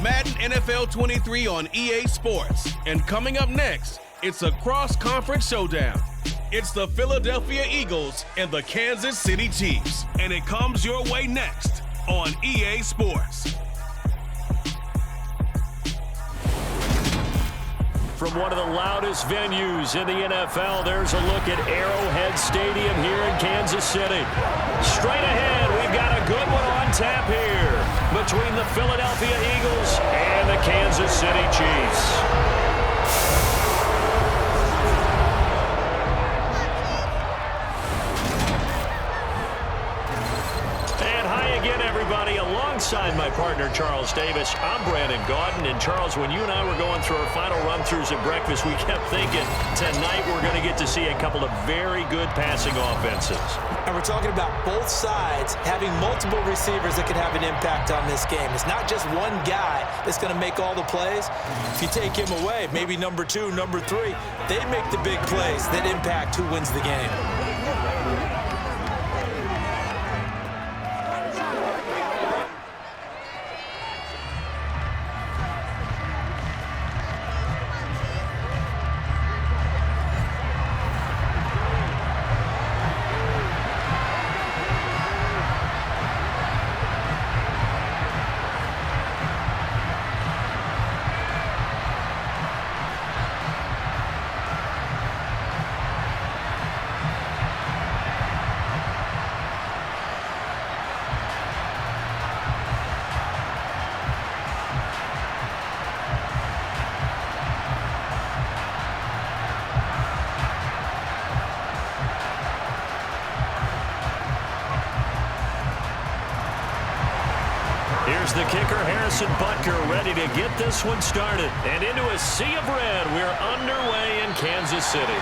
Madden NFL 23 on EA Sports. And coming up next, it's a cross-conference showdown. It's the Philadelphia Eagles and the Kansas City Chiefs. And it comes your way next on EA Sports. From one of the loudest venues in the NFL, there's a look at Arrowhead Stadium here in Kansas City. Straight ahead, we've got a good one on tap here between the Philadelphia Eagles and the Kansas City Chiefs. Alongside my partner, Charles Davis, I'm Brandon Gaudin. And Charles, when you and I were going through our final run-throughs at breakfast, we kept thinking tonight we're going to get to see a couple of very good passing offenses. And we're talking about both sides having multiple receivers that can have an impact on this game. It's not just one guy that's going to make all the plays. If you take him away, maybe number 2, number 3, they make the big plays that impact who wins the game. Here's the kicker, Harrison Butker, ready to get this one started. And into a sea of red, we're underway in Kansas City.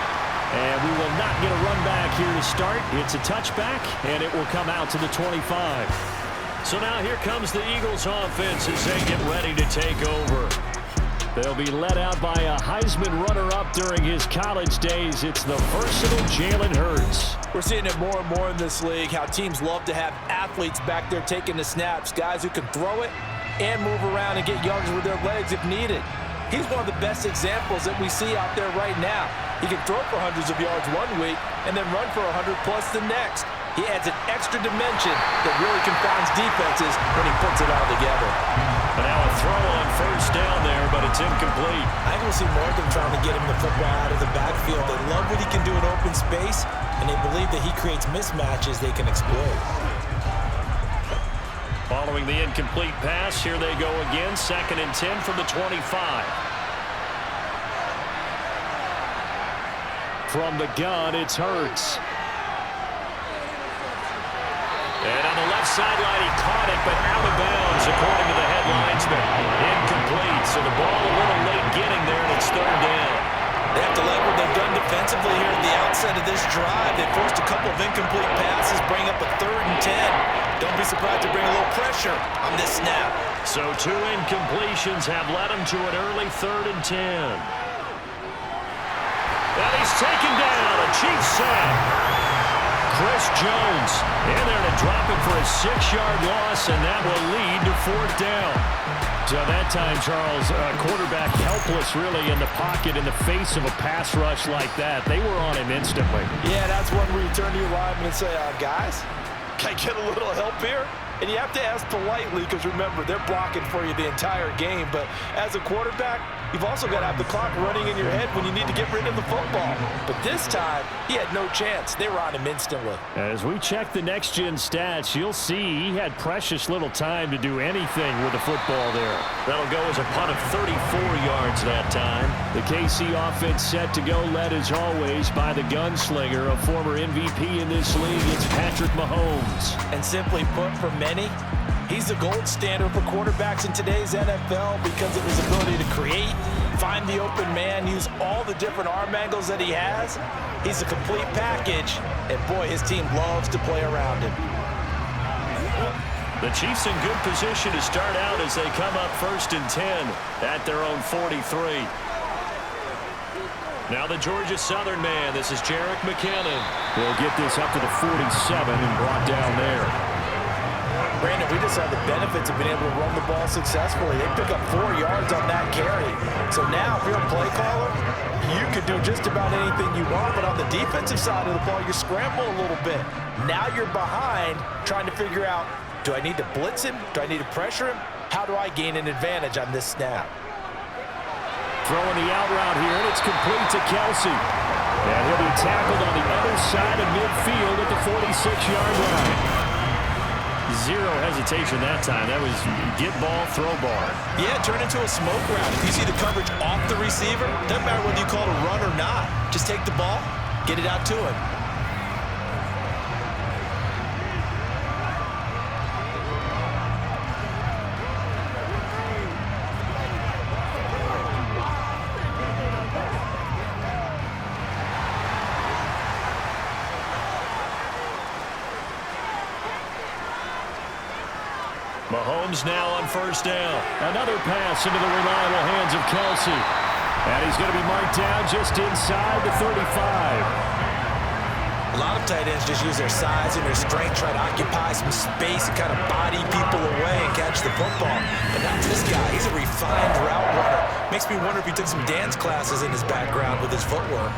And we will not get a run back here to start. It's a touchback, and it will come out to the 25. So now here comes the Eagles offense as they get ready to take over. They'll be led out by a Heisman runner-up during his college days. It's the versatile Jalen Hurts. We're seeing it more and more in this league, how teams love to have athletes back there taking the snaps, guys who can throw it and move around and get yards with their legs if needed. He's one of the best examples that we see out there right now. He can throw for hundreds of yards one week and then run for 100-plus the next. He adds an extra dimension that really confounds defenses when he puts it all together. And now a throw on first down there, but it's incomplete. I think we'll see more of them trying to get him the football out of the backfield. They love what he can do in open space, and they believe that he creates mismatches they can exploit. Following the incomplete pass, here they go again. 2nd and 10 from the 25. From the gun, it's Hurts. And on the left sideline, he caught it, but out of bounds, according to the head linesman. Incomplete, so the ball a little late getting there, and it's 3rd down. They have to like what they've done defensively here at the outset of this drive. They forced a couple of incomplete passes, bring up a 3rd and 10. Don't be surprised to bring a little pressure on this snap. So 2 incompletions have led him to an early 3rd and 10. And he's taken down, a Chiefs sack. Chris Jones in there to drop it for a 6-yard loss, and that will lead to 4th down. So that time, Charles, quarterback helpless really in the pocket in the face of a pass rush like that. They were on him instantly. Yeah, that's when we turn to your lineman and say, guys, can I get a little help here? And you have to ask politely because, remember, they're blocking for you the entire game. But as a quarterback, you've also got to have the clock running in your head when you need to get rid of the football. But this time, he had no chance. They were on him instantly. As we check the next-gen stats, you'll see he had precious little time to do anything with the football there. That'll go as a punt of 34 yards that time. The KC offense set to go, led as always by the gunslinger, a former MVP in this league. It's Patrick Mahomes. And simply put, for many, he's the gold standard for quarterbacks in today's NFL because of his ability to create, find the open man, use all the different arm angles that he has. He's a complete package, and boy, his team loves to play around him. The Chiefs in good position to start out as they come up 1st and 10 at their own 43. Now the Georgia Southern man, this is Jerick McKinnon. He'll get this up to the 47 and brought down there. Brandon, we just saw the benefits of being able to run the ball successfully. They pick up 4 yards on that carry. So now, if you're a play caller, you can do just about anything you want, but on the defensive side of the ball, you scramble a little bit. Now you're behind, trying to figure out, do I need to blitz him? Do I need to pressure him? How do I gain an advantage on this snap? Throwing the out route here, and it's complete to Kelsey. And he'll be tackled on the other side of midfield at the 46-yard line. Zero hesitation that time. That was get ball, throw ball. Yeah, turn into a smoke route. If you see the coverage off the receiver, doesn't matter whether you call it a run or not. Just take the ball, get it out to him. Mahomes now on first down. Another pass into the reliable hands of Kelsey. And he's going to be marked down just inside the 35. A lot of tight ends just use their size and their strength, try to occupy some space and kind of body people away and catch the football. But not this guy. He's a refined route runner. Makes me wonder if he took some dance classes in his background with his footwork.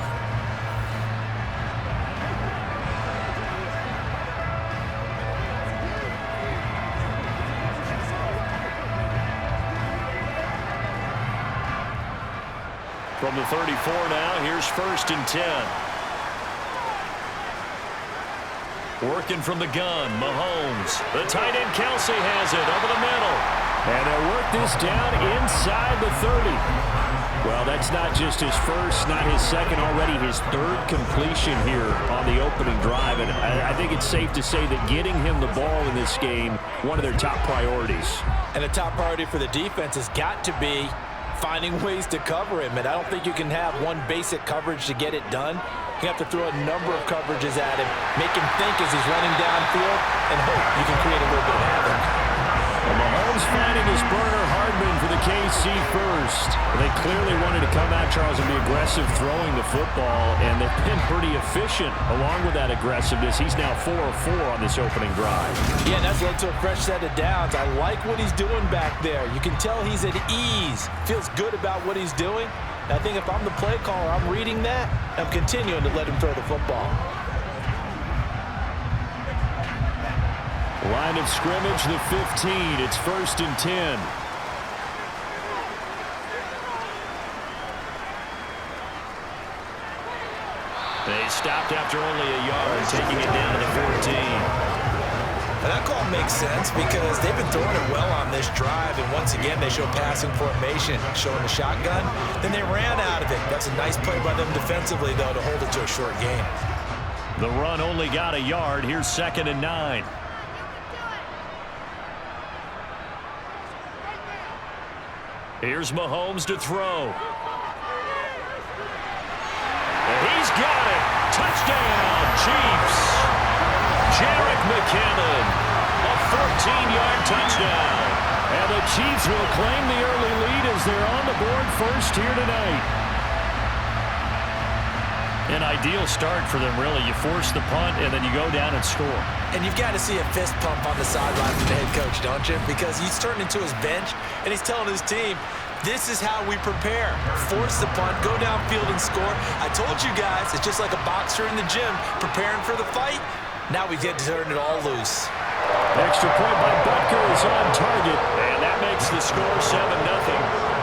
From the 34 now, here's 1st and 10. Working from the gun, Mahomes. The tight end Kelsey has it over the middle. And they'll work this down inside the 30. Well, that's not just his first, not his second, already his 3rd completion here on the opening drive. And I think it's safe to say that getting him the ball in this game, one of their top priorities. And the top priority for the defense has got to be finding ways to cover him, and I don't think you can have one basic coverage to get it done. You have to throw a number of coverages at him, make him think as he's running downfield, and hope you can create a little bit of havoc. Well, Mahomes finding his burner Hardman for the KC first. They clearly wanted to come out, Charles, and be aggressive throwing the football, and they've been pretty efficient along with that aggressiveness. He's now 4 of 4 on this opening drive. Yeah, and that's led to a fresh set of downs. I like what he's doing back there. You can tell he's at ease, feels good about what he's doing. And I think if I'm the play caller, I'm reading that, I'm continuing to let him throw the football. Line of scrimmage, the 15. It's 1st and 10. They stopped after only a yard, taking it down to the 14. And that call makes sense because they've been throwing it well on this drive, and once again they show passing formation, showing the shotgun. Then they ran out of it. That's a nice play by them defensively, though, to hold it to a short game. The run only got a yard. Here's 2nd and 9. Here's Mahomes to throw. And he's got it. Touchdown, Chiefs. Jerick McKinnon, a 14-yard touchdown. And the Chiefs will claim the early lead as they're on the board first here tonight. An ideal start for them, really. You force the punt, and then you go down and score. And you've got to see a fist pump on the sideline from the head coach, don't you? Because he's turned into his bench, and he's telling his team, this is how we prepare. Force the punt, go downfield and score. I told you guys, it's just like a boxer in the gym preparing for the fight. Now we get to turn it all loose. Extra point by Butker is on target, and that makes the score 7-0.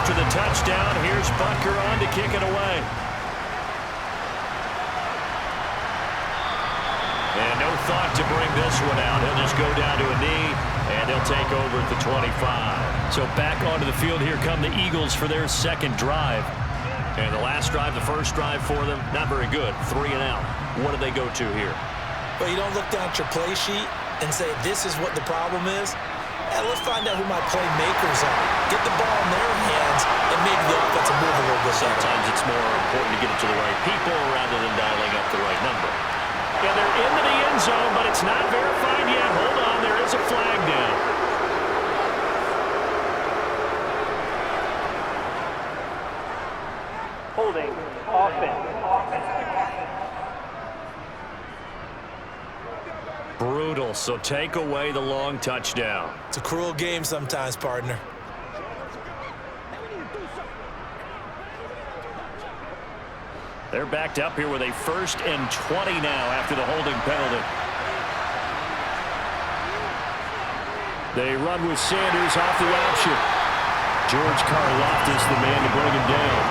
The touchdown. Here's Butker on to kick it away. And no thought to bring this one out. He'll just go down to a knee, and they'll take over at the 25. So back onto the field here come the Eagles for their second drive. And the last drive, the first drive for them, not very good. 3 and out. What do they go to here? Well, you don't look down at your play sheet and say, this is what the problem is. And let's find out who my playmakers are. Get the ball in their hands, and maybe the offense will move a little bit. Sometimes it's more important to get it to the right people rather than dialing up the right number. Yeah, they're into the end zone, but it's not verified yet. Hold on, there is a flag down. Holding offense. Brutal, so take away the long touchdown. It's a cruel game sometimes, partner. They're backed up here with a 1st and 20 now after the holding penalty. They run with Sanders off the option. George Karlaftis, the man to bring him down.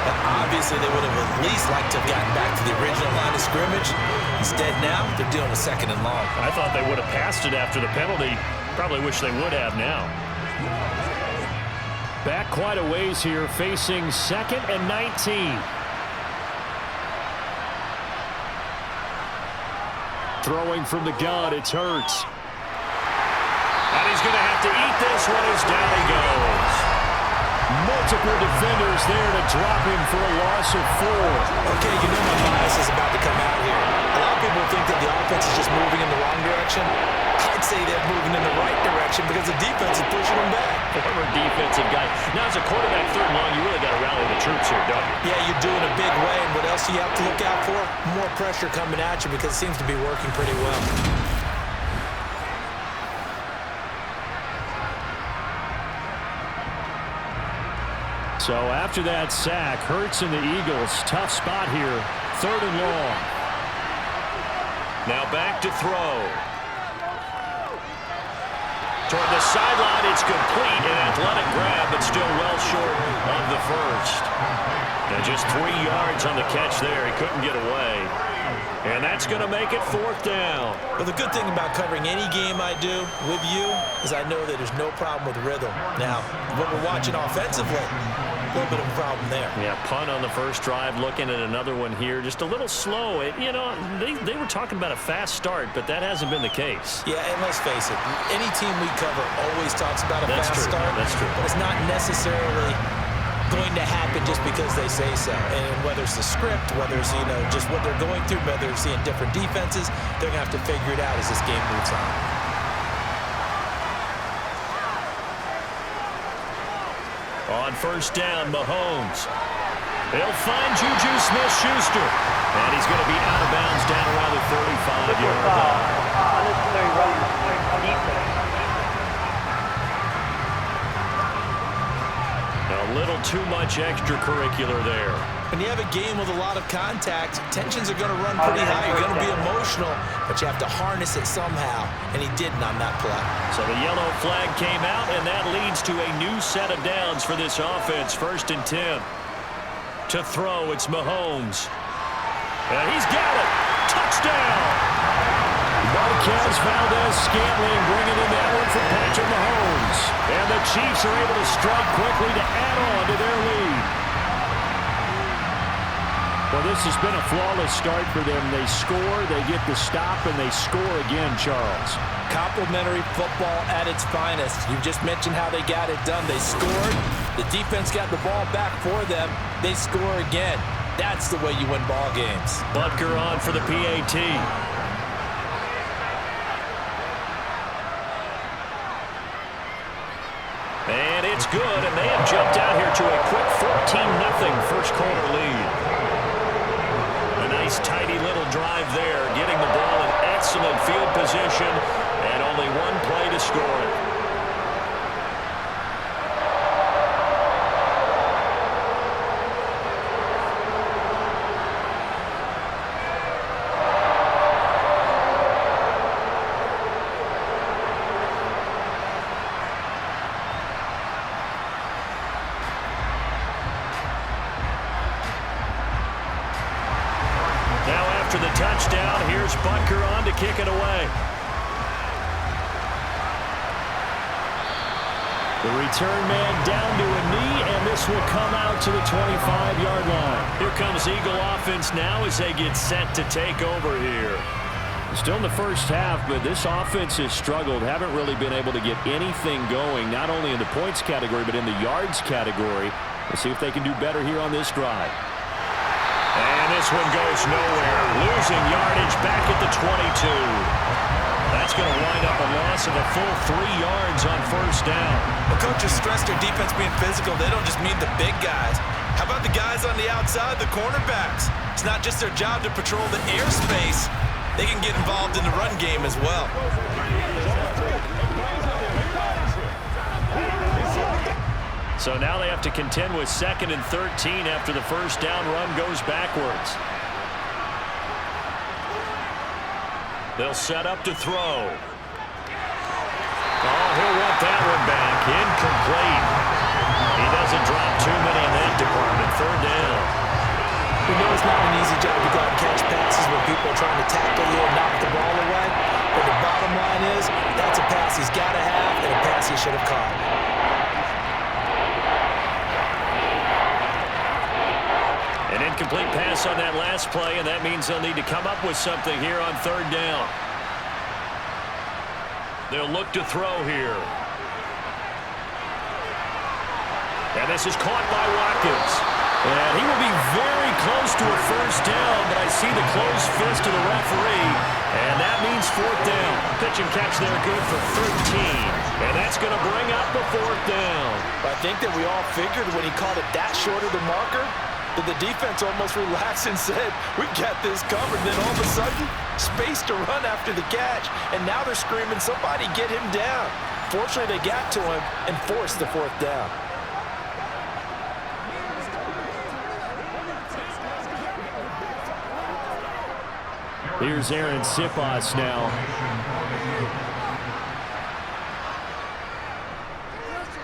Obviously, they would have at least liked to have gotten back to the original line of scrimmage. Instead, now, they're dealing with 2nd and long. I thought they would have passed it after the penalty. Probably wish they would have now. Back quite a ways here, facing 2nd and 19. Throwing from the gun, it's Hurts. And he's going to have to eat this one as down he goes. Multiple defenders there to drop him for a loss of 4. Okay, you know my bias is about to come out here. A lot of people think that the offense is just moving in the wrong direction. I'd say they're moving in the right direction because the defense is pushing them back. Former defensive guy. Now, as a quarterback 3rd and long, you really got to rally the troops here, don't you? Yeah, you do in a big way. And what else do you have to look out for? More pressure coming at you because it seems to be working pretty well. So after that sack, Hurts and the Eagles, tough spot here, 3rd and long. Now back to throw. Toward the sideline, it's complete, an athletic grab, but still well short of the first. And just 3 yards on the catch there. He couldn't get away. And that's going to make it 4th down. Well, the good thing about covering any game I do with you is I know that there's no problem with rhythm. Now, when we're watching offensively, a little bit of a problem there. Yeah, punt on the first drive, looking at another one here. Just a little slow. You know, they were talking about a fast start, but that hasn't been the case. Yeah, and let's face it, any team we cover always talks about a fast start. That's true. But it's not necessarily going to happen just because they say so. And whether it's the script, whether it's, you know, just what they're going through, whether they're seeing different defenses, they're going to have to figure it out as this game moves on. On 1st down, Mahomes. He'll find Juju Smith-Schuster. And he's going to be out of bounds down around the 35-yard line. Unnecessary running defense. A little too much extracurricular there. When you have a game with a lot of contact, tensions are going to run pretty high. You're going to be emotional, but you have to harness it somehow, and he didn't on that play. So the yellow flag came out, and that leads to a new set of downs for this offense. 1st and 10. To throw, it's Mahomes. And he's got it. Touchdown! Marquez Valdez-Scantling bringing in that one for Patrick Mahomes. And the Chiefs are able to strike quickly to add on to their lead. Well, this has been a flawless start for them. They score, they get the stop, and they score again, Charles. Complimentary football at its finest. You just mentioned how they got it done. They scored. The defense got the ball back for them. They score again. That's the way you win ball games. Butker on for the PAT. And it's good, and they have jumped out here to a quick 14-0 first quarter lead. A nice, tidy little drive there, getting the ball in excellent field position, and only one play to score it. Now after the touchdown. Here's Butker on to kick it away. The return man down to a knee, and this will come out to the 25-yard line. Here comes Eagle offense now as they get set to take over here. Still in the first half, but this offense has struggled. Haven't really been able to get anything going, not only in the points category, but in the yards category. Let's see if they can do better here on this drive. And this one goes nowhere. Losing yardage back at the 22. That's going to wind up a loss of a full 3 yards on first down. The coaches stress their defense being physical. They don't just mean the big guys. How about the guys on the outside, the cornerbacks? It's not just their job to patrol the airspace. They can get involved in the run game as well. So now they have to contend with 2nd and 13 after the first down run goes backwards. They'll set up to throw. Oh, he'll want that one back. Incomplete. He doesn't drop too many in that department. 3rd down. We know it's not an easy job to go out and catch passes when people are trying to tackle you and knock the ball away. But the bottom line is, that's a pass he's got to have and a pass he should have caught. An incomplete pass on that last play, and that means they'll need to come up with something here on 3rd down. They'll look to throw here. And this is caught by Watkins. And he will be very close to a first down, but I see the closed fist of the referee, and that means 4th down. Pitch and catch there good for 13, and that's going to bring up the 4th down. I think that we all figured when he called it that short of the marker, that the defense almost relaxed and said, we got this covered. Then all of a sudden, space to run after the catch, and now they're screaming, somebody get him down. Fortunately, they got to him and forced the 4th down. Here's Aaron Sipas now.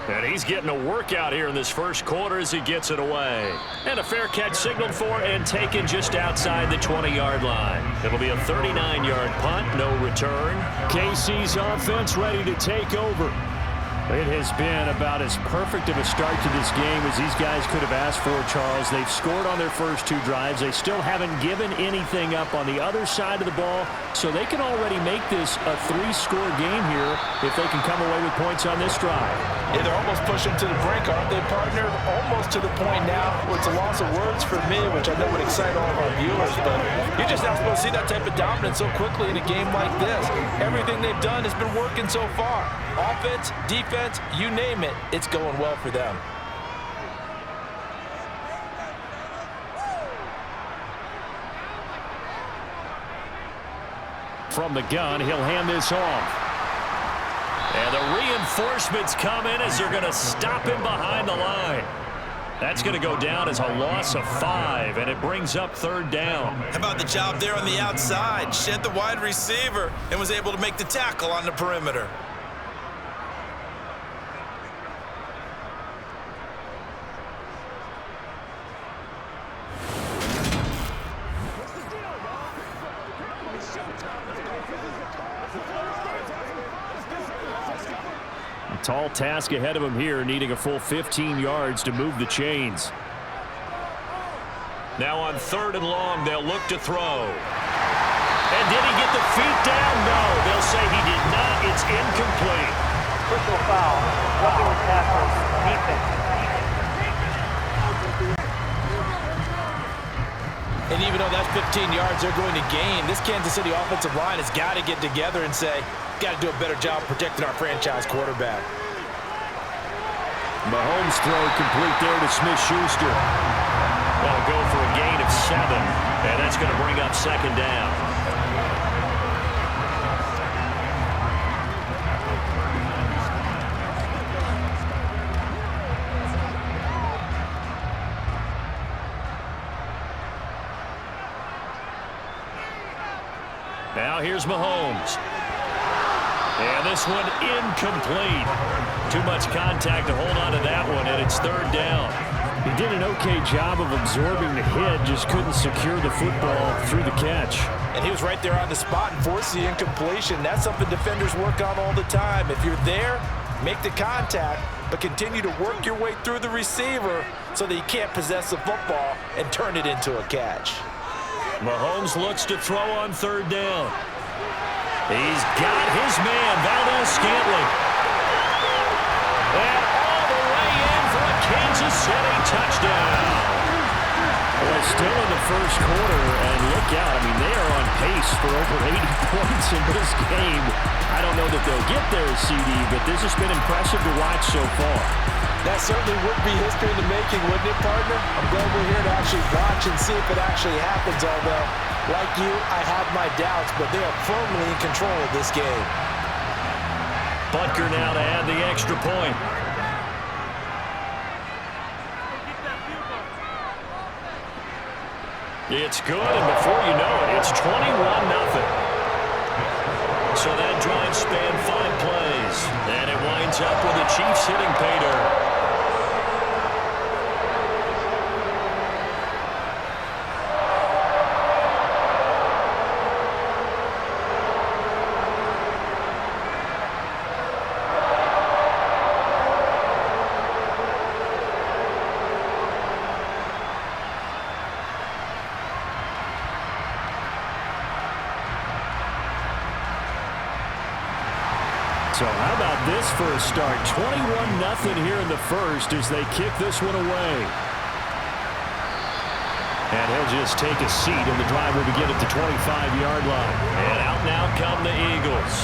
And he's getting a workout here in this first quarter as he gets it away. And a fair catch signaled for and taken just outside the 20-yard line. It'll be a 39-yard punt, no return. KC's offense ready to take over. It has been about as perfect of a start to this game as these guys could have asked for, Charles. They've scored on their first 2 drives. They still haven't given anything up on the other side of the ball, so they can already make this a 3-score game here if they can come away with points on this drive. Yeah, they're almost pushing to the brink, aren't they, partner? Almost to the point now where it's a loss of words for me, which I know would excite all of our viewers, but you're just not supposed to see that type of dominance so quickly in a game like this. Everything they've done has been working so far. Offense, defense, you name it, it's going well for them. From the gun, he'll hand this off. And the reinforcements come in as they're going to stop him behind the line. That's going to go down as a loss of 5, and it brings up 3rd down. How about the job there on the outside? Shed the wide receiver and was able to make the tackle on the perimeter. Tall task ahead of him here, needing a full 15 yards to move the chains. Now on 3rd and long, they'll look to throw. And did he get the feet down? No, they'll say he did not. It's incomplete. Personal foul. Roughing the tackle. Defense. And even though that's 15 yards they're going to gain, this Kansas City offensive line has got to get together and say, got to do a better job protecting our franchise quarterback. Mahomes throw complete there to Smith-Schuster. That'll go for a gain of 7, and that's going to bring up 2nd down. Now here's Mahomes. And this one incomplete. Too much contact to hold on to that one, and it's 3rd down. He did an okay job of absorbing the hit, just couldn't secure the football through the catch. And he was right there on the spot and forced the incompletion. That's something defenders work on all the time. If you're there, make the contact, but continue to work your way through the receiver so that you can't possess the football and turn it into a catch. Mahomes looks to throw on third down. He's got his man, Valdez-Scantling. And all the way in for a Kansas City touchdown. Well, still in the first quarter, and look out. I mean, they are on pace for over 80 points in this game. I don't know that they'll get there, CD, but this has been impressive to watch so far. That certainly would be history in the making, wouldn't it, partner? I'm glad we're here to actually watch and see if it actually happens, although, like you, I have my doubts, but they are firmly in control of this game. Butker now to add the extra point. It's good, and before you know it, it's 21-0. So that drive spanned 5 plays, and it winds up with the Chiefs hitting pay dirt. So how about this for a start? 21-0 here in the first as they kick this one away. And he'll just take a seat, and the drive will begin at the 25-yard line. And out now come the Eagles.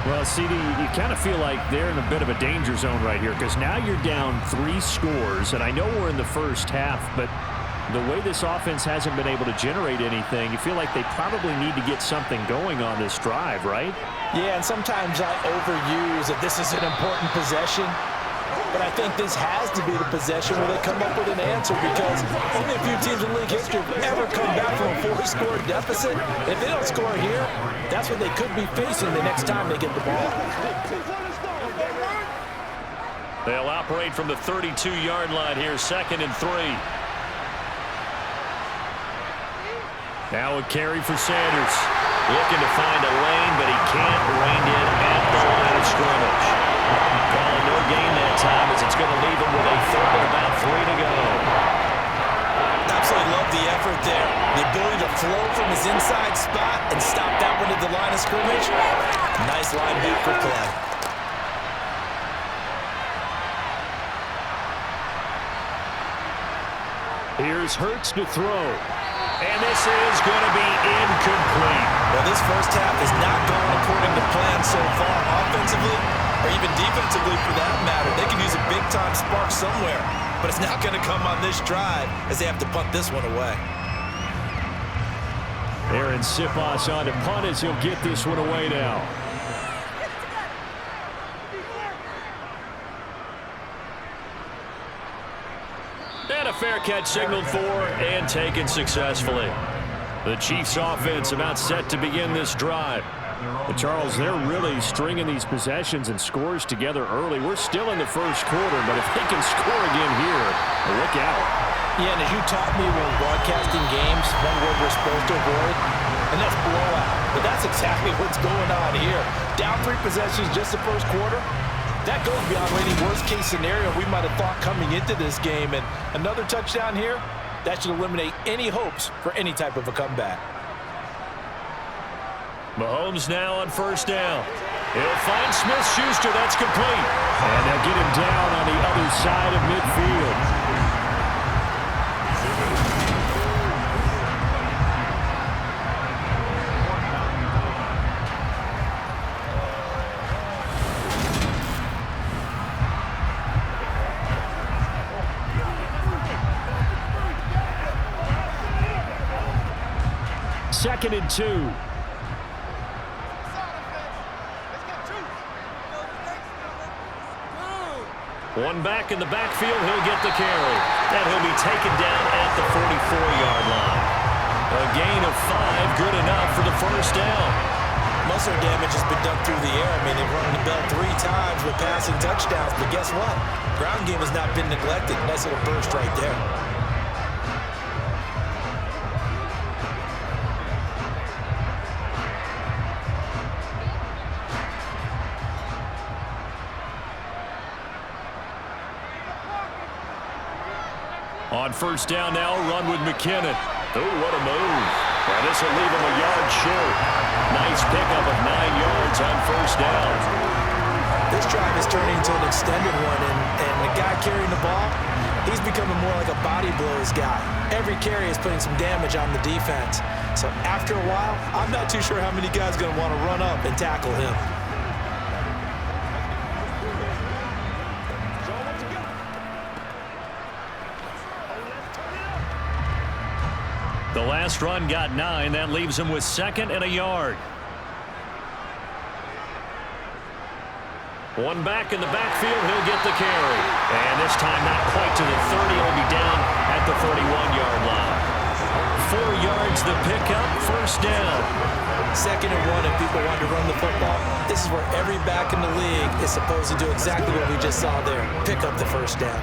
Well, CD, you kind of feel like they're in a bit of a danger zone right here because now you're down 3 scores, and I know we're in the first half, but the way this offense hasn't been able to generate anything, you feel like they probably need to get something going on this drive, right? Yeah, and sometimes I overuse that this is an important possession, but I think this has to be the possession where they come up with an answer because only a few teams in league history have ever come back from a 4-score deficit. If they don't score here, that's what they could be facing the next time they get the ball. They'll operate from the 32-yard line here, 2nd and 3. Now a carry for Sanders. Looking to find a lane, but he can't. Reined in at the line of scrimmage. Calling no gain that time as it's going to leave him with a 3rd and about 3 to go. Absolutely love the effort there. The ability to flow from his inside spot and stop that one at the line of scrimmage. Nice linebacker play. Here's Hurts to throw. And this is going to be incomplete. Well, this first half has not gone according to plan so far, offensively or even defensively for that matter. They can use a big-time spark somewhere, but it's not going to come on this drive as they have to punt this one away. Aaron Siposs on to punt as he'll get this one away now. And a fair catch signaled for and taken successfully. The Chiefs offense about set to begin this drive. But Charles, they're really stringing these possessions and scores together early. We're still in the first quarter, but if they can score again here, look out. Yeah, and as you taught me when broadcasting games, one word we're supposed to avoid, and that's blowout. But that's exactly what's going on here. Down 3 possessions just the first quarter. That goes beyond any worst-case scenario we might have thought coming into this game. And another touchdown here, that should eliminate any hopes for any type of a comeback. Mahomes now on first down. He'll find Smith-Schuster. That's complete. And they'll get him down on the other side of midfield. Second and 2. One back in the backfield, he'll get the carry. And he'll be taken down at the 44-yard line. A gain of 5, good enough for the first down. Most of their damage has been done through the air. I mean, they've rung the bell 3 times with passing touchdowns, but guess what? Ground game has not been neglected. Nice little burst right there. On first down now, run with McKinnon. Oh, what a move. Well, this will leave him a yard short. Nice pickup of 9 yards on first down. This drive is turning into an extended one, and the guy carrying the ball, he's becoming more like a body blows guy. Every carry is putting some damage on the defense. So after a while, I'm not too sure how many guys are going to want to run up and tackle him. The last run got 9. That leaves him with 2nd and a yard. One back in the backfield. He'll get the carry. And this time not quite to the 30. He'll be down at the 31-yard line. 4 yards the pickup. First down. 2nd and 1 if people want to run the football. This is where every back in the league is supposed to do exactly what we just saw there. Pick up the first down.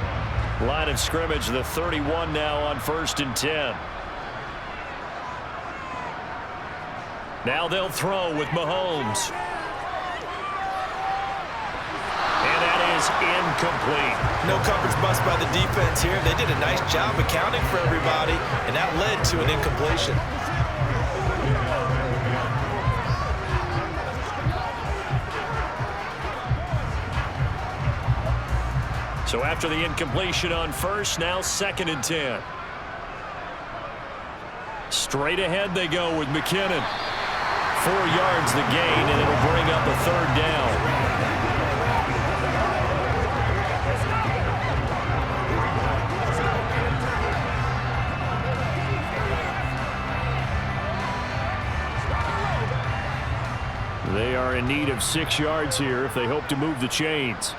Line of scrimmage, the 31 now on 1st and 10. Now they'll throw with Mahomes. And that is incomplete. No coverage bust by the defense here. They did a nice job accounting for everybody, and that led to an incompletion. So after the incompletion on first, now 2nd and 10. Straight ahead they go with McKinnon. 4 yards the gain, and it'll bring up a 3rd down. They are in need of 6 yards here if they hope to move the chains.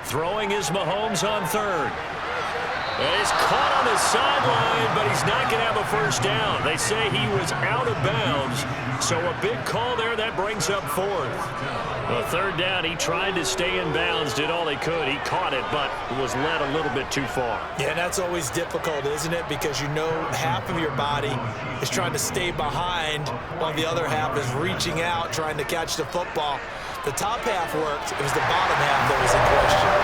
Throwing is Mahomes on 3rd. And he's caught on the sideline, but he's not going to have a first down. They say he was out of bounds, so a big call there. That brings up 4th. The 3rd down, he tried to stay in bounds, did all he could. He caught it, but was led a little bit too far. Yeah, that's always difficult, isn't it? Because you know half of your body is trying to stay behind while the other half is reaching out, trying to catch the football. The top half worked. It was the bottom half that was in question.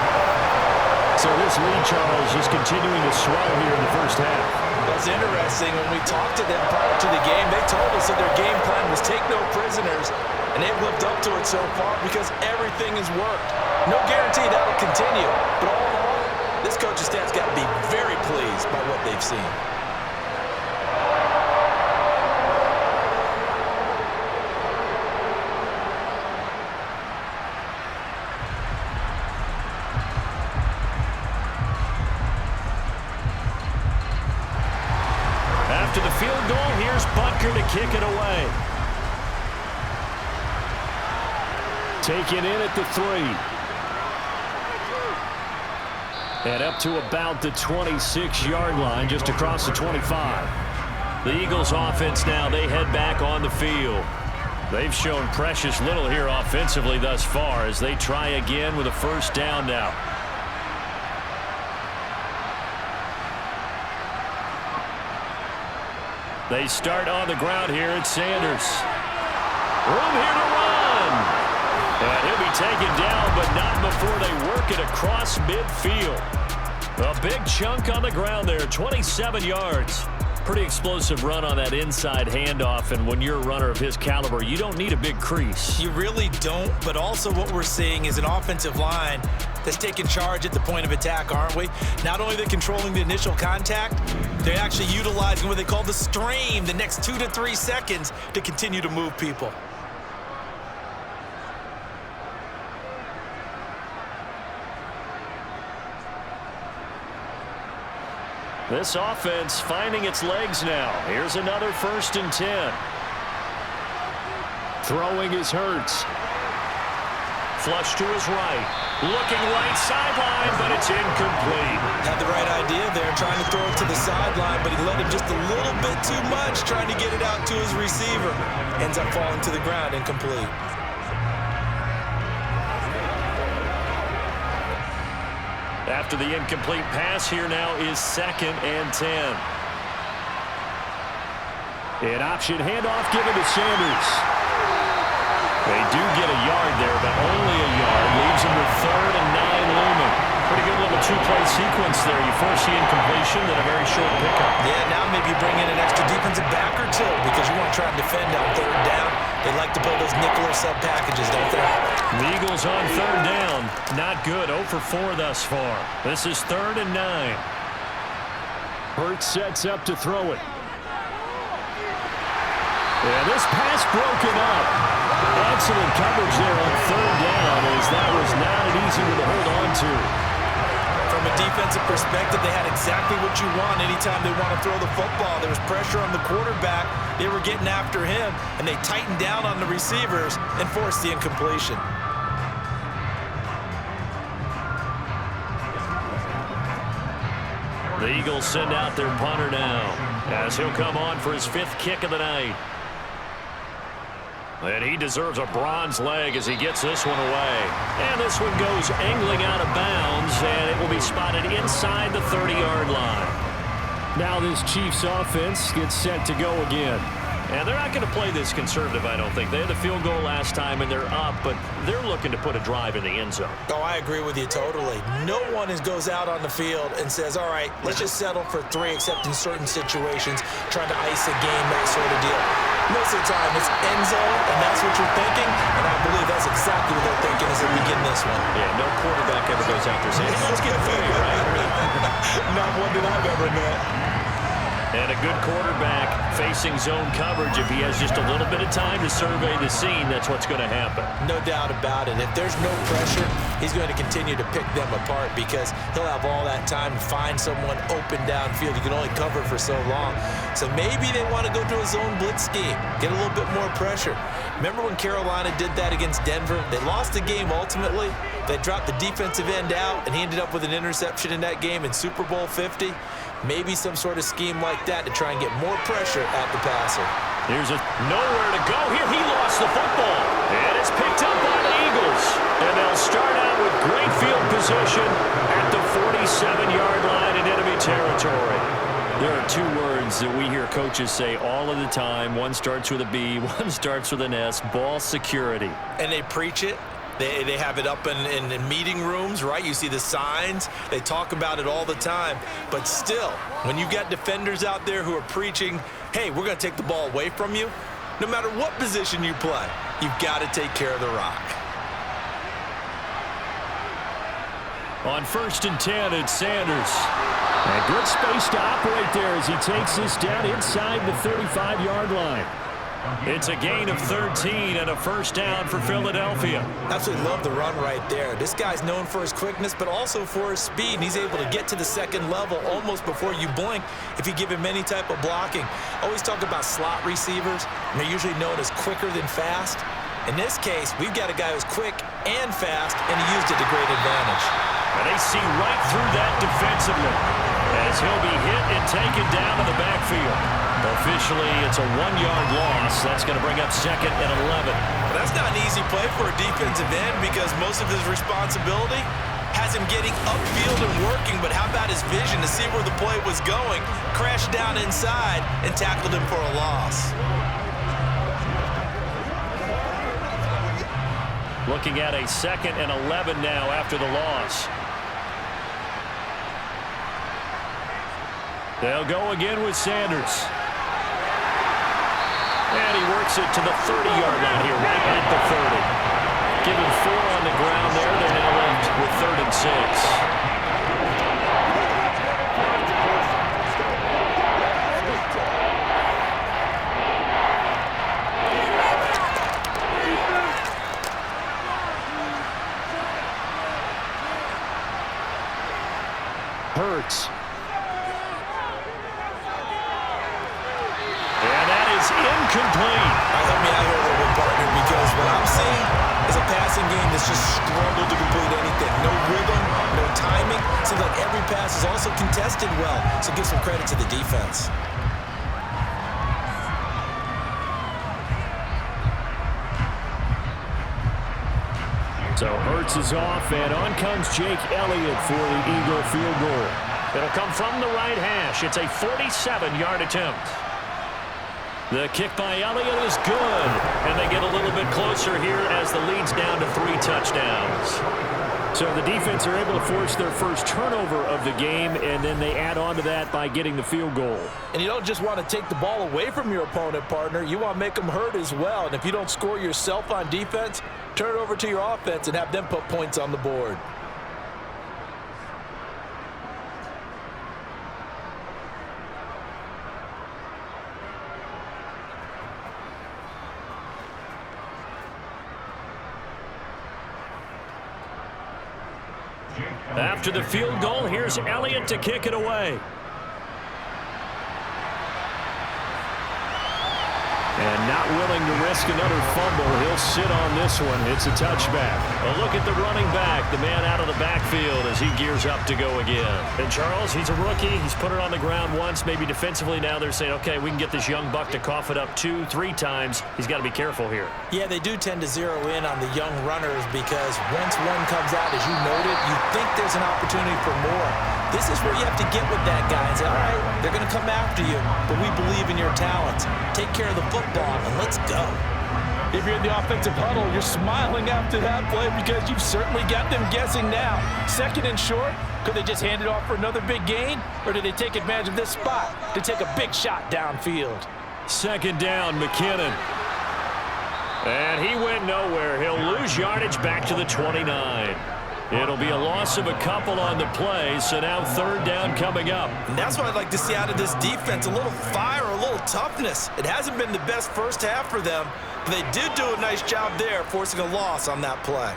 So this lead, Charles, is continuing to swell here in the first half. That's interesting. When we talked to them prior to the game, they told us that their game plan was take no prisoners, and they've lived up to it so far because everything has worked. No guarantee that'll continue, but all in all, this coaching staff's got to be very pleased by what they've seen. After the field goal, here's Butker to kick it away. Taken in at the 3. And up to about the 26-yard line, just across the 25. The Eagles offense now, they head back on the field. They've shown precious little here offensively thus far as they try again with a first down now. They start on the ground here at Sanders. Room here to run. And he'll be taken down, but not before they work it across midfield. A big chunk on the ground there, 27 yards. Pretty explosive run on that inside handoff, and when you're a runner of his caliber, you don't need a big crease. You really don't, but also what we're seeing is an offensive line that's taking charge at the point of attack, aren't we? Not only are they controlling the initial contact, they're actually utilizing what they call the stream, the next 2 to 3 seconds to continue to move people. This offense finding its legs now. Here's another 1st and 10. Throwing is Hurts. flush to his right. Looking right sideline, but it's incomplete. Had the right idea there, trying to throw it to the sideline, but he let him just a little bit too much, trying to get it out to his receiver. Ends up falling to the ground, incomplete. After the incomplete pass, here now is 2nd and 10. An option handoff given to Sanders. They do get a yard there, but only a yard. Leaves him with 3rd and 9 looming. Pretty good little two-play sequence there. You force the incompletion, then a very short pickup. Yeah, now maybe you bring in an extra defensive back or two because you want to try and defend on 3rd down. They like to play those nickel or sub packages, don't they? The Eagles on 3rd down. Not good. 0 for 4 thus far. This is 3rd and 9. Hurts sets up to throw it. And this pass broken up. Excellent coverage there on 3rd down, as that was not an easy one to hold on to. From a defensive perspective, they had exactly what you want anytime they want to throw the football. There was pressure on the quarterback. They were getting after him, and they tightened down on the receivers and forced the incompletion. The Eagles send out their punter now, as he'll come on for his 5th kick of the night. And he deserves a bronze leg as he gets this one away. And this one goes angling out of bounds, and it will be spotted inside the 30-yard line. Now this Chiefs offense gets set to go again. And they're not going to play this conservative, I don't think. They had the field goal last time, and they're up, but they're looking to put a drive in the end zone. Oh, I agree with you totally. No one goes out on the field and says, all right, let's just settle for 3, except in certain situations, trying to ice a game, that sort of deal. Most of the time, it's end zone, and that's what you're thinking, and I believe that's exactly what they're thinking as they begin this one. Yeah, no quarterback ever goes out there saying, hey, let's get 30, right? Not one that I've ever met. And a good quarterback facing zone coverage. If he has just a little bit of time to survey the scene, that's what's going to happen. No doubt about it. If there's no pressure, he's going to continue to pick them apart because he'll have all that time to find someone open downfield. You can only cover for so long. So maybe they want to go to a zone blitz scheme, get a little bit more pressure. Remember when Carolina did that against Denver? They lost the game ultimately. They dropped the defensive end out, and he ended up with an interception in that game in Super Bowl 50. Maybe some sort of scheme like that to try and get more pressure at the passer. Here's a nowhere to go here. He lost the football. And it's picked up by the Eagles. And they'll start out with great field position at the 47-yard line in enemy territory. There are 2 words that we hear coaches say all of the time. One starts with a B, one starts with an S, ball security. And they preach it. They have it up in meeting rooms, right? You see the signs. They talk about it all the time. But still, when you got defenders out there who are preaching, hey, we're going to take the ball away from you, no matter what position you play, you've got to take care of the rock. On 1st and 10, it's Sanders. And good space to operate there as he takes this down inside the 35-yard line. It's a gain of 13 and a 1st down for Philadelphia. Absolutely love the run right there. This guy's known for his quickness, but also for his speed. And he's able to get to the 2nd level almost before you blink if you give him any type of blocking. Always talk about slot receivers, and they're usually known as quicker than fast. In this case, we've got a guy who's quick and fast, and he used it to great advantage. And they see right through that defensively as he'll be hit and taken down in the backfield. Officially, it's a 1-yard loss. That's going to bring up 2nd and 11. Well, that's not an easy play for a defensive end because most of his responsibility has him getting upfield and working, but how about his vision to see where the play was going, crashed down inside, and tackled him for a loss. Looking at a 2nd and 11 now after the loss. They'll go again with Sanders. And he works it to the 30-yard line here, right at the 30. Give him 4 on the ground there. They're now left with 3rd and 6. Hurts. And that is incomplete. All right, help me out here a little bit, partner, because what I'm seeing is is a passing game that's just struggled to complete anything. No rhythm, no timing. Seems like every pass is also contested well, so give some credit to the defense. So Hurts is off, and on comes Jake Elliott for the Eagle field goal. It'll come from the right hash. It's a 47-yard attempt. The kick by Elliott is good, and they get a little bit closer here as the lead's down to 3 touchdowns. So the defense are able to force their first turnover of the game, and then they add on to that by getting the field goal. And you don't just want to take the ball away from your opponent, partner. You want to make them hurt as well. And if you don't score yourself on defense, turn it over to your offense and have them put points on the board. After the field goal, here's Elliott to kick it away. And not willing to risk another fumble, he'll sit on this one. It's a touchback. A look at the running back, the man out of the backfield as he gears up to go again. And Charles, he's a rookie. He's put it on the ground once, maybe defensively. Now they're saying, okay, we can get this young buck to cough it up 2, 3 times. He's got to be careful here. Yeah, they do tend to zero in on the young runners because once one comes out, as you noted, you think there's an opportunity for more. This is where you have to get with that guy and say, all right, they're going to come after you, but we believe in your talents. Take care of the football, and let's go. If you're in the offensive huddle, you're smiling after that play because you've certainly got them guessing now. 2nd and short, could they just hand it off for another big gain, or do they take advantage of this spot to take a big shot downfield? 2nd down, McKinnon. And he went nowhere. He'll lose yardage back to the 29. It'll be a loss of a couple on the play, so now 3rd down coming up. And that's what I'd like to see out of this defense, a little fire, a little toughness. It hasn't been the best first half for them, but they did do a nice job there, forcing a loss on that play.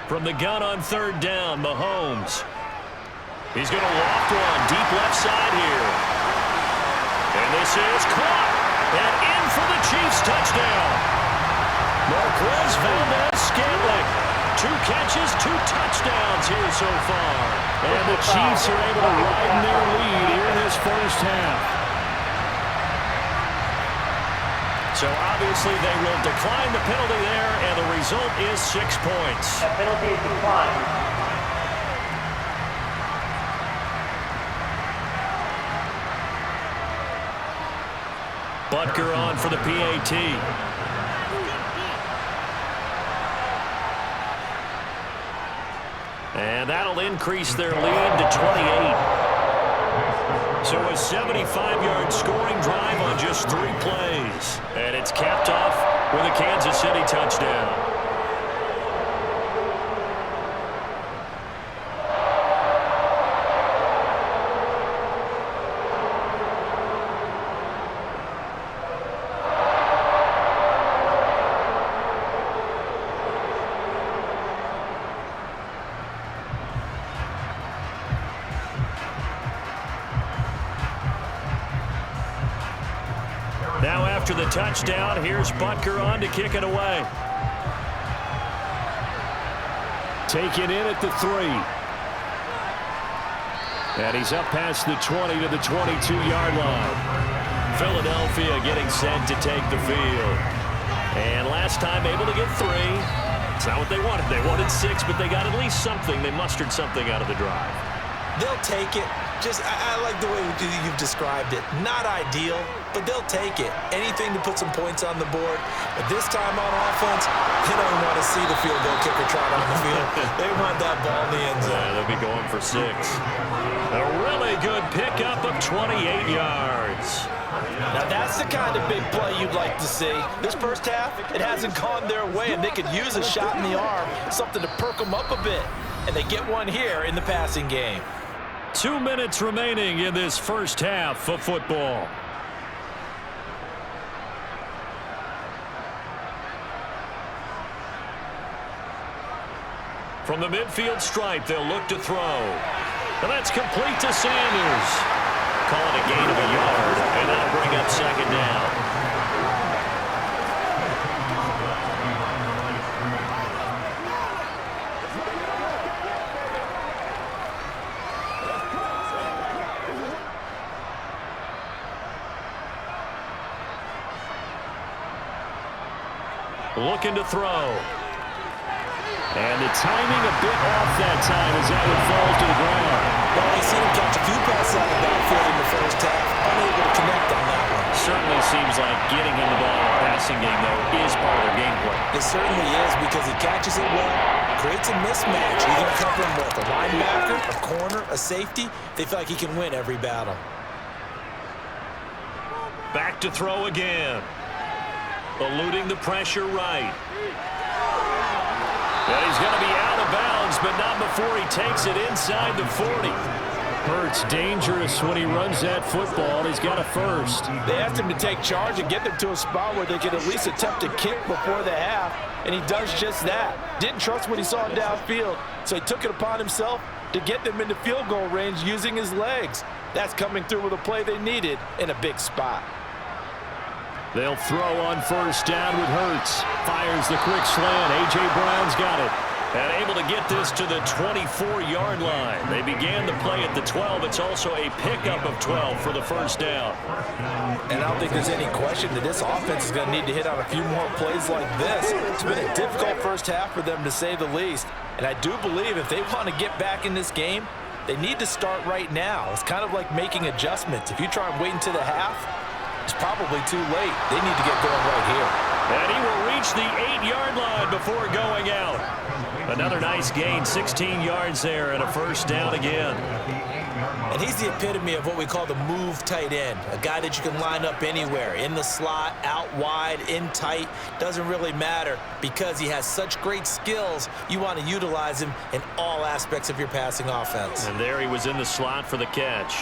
From the gun on 3rd down, Mahomes. He's going to loft one deep left side here. And this is caught. And in for the Chiefs touchdown. Marquez Valdez-Scantling. 2 catches, 2 touchdowns here so far. And the Chiefs are able to widen their lead here in this first half. So obviously they will decline the penalty there, and the result is 6 points. That penalty is declined. Butker on for the PAT. And that'll increase their lead to 28. So a 75-yard scoring drive on just 3 plays. And it's capped off with a Kansas City touchdown. Now after the touchdown, here's Butker on to kick it away. Taken in at the 3. And he's up past the 20 to the 22-yard line. Philadelphia getting set to take the field. And last time able to get 3. It's not what they wanted. They wanted 6, but they got at least something. They mustered something out of the drive. They'll take it. I like the way you've described it. Not ideal, but they'll take it. Anything to put some points on the board. But this time on offense, they don't want to see the field goal kicker trot on the field. They want that ball in the end zone. Yeah, they'll be going for 6. A really good pickup of 28 yards. Now that's the kind of big play you'd like to see. This first half, it hasn't gone their way, and they could use a shot in the arm, something to perk them up a bit. And they get one here in the passing game. 2 minutes remaining in this first half of football. From the midfield stripe, they'll look to throw. And that's complete to Sanders. call it a gain of a yard, and that'll bring up second down. Looking to throw. And the timing a bit off that time as that one falls to the ground. Well, they seen him catch a few passes out of the backfield in the first half. Unable to connect on that one. Certainly seems like getting him the ball in the passing game, though, is part of their game plan. It certainly is because he catches it well, creates a mismatch. He's going to cover him with a linebacker, a corner, a safety. They feel like he can win every battle. Back to throw again. Eluding the pressure right. And he's going to be out of bounds, but not before he takes it inside the 40. Hurts dangerous when he runs that football. He's got a first. They asked him to take charge and get them to a spot where they could at least attempt to kick before the half, and he does just that. Didn't trust what he saw downfield, so he took it upon himself to get them into field goal range using his legs. That's coming through with a play they needed in a big spot. They'll throw on first down with Hurts. Fires the quick slant. A.J. Brown's got it. And able to get this to the 24-yard line. They began the play at the 12. It's also a pickup of 12 for the first down. And I don't think there's any question that this offense is going to need to hit on a few more plays like this. It's been a difficult first half for them, to say the least. And I do believe if they want to get back in this game, they need to start right now. It's kind of like making adjustments. If you try and wait until the half, it's probably too late. They need to get going right here. And he will reach the 8-yard line before going out. Another nice gain, 16 yards there, and a first down again. And he's the epitome of what we call the move tight end, a guy that you can line up anywhere, in the slot, out wide, in tight, doesn't really matter because he has such great skills. You want to utilize him in all aspects of your passing offense. And there he was in the slot for the catch.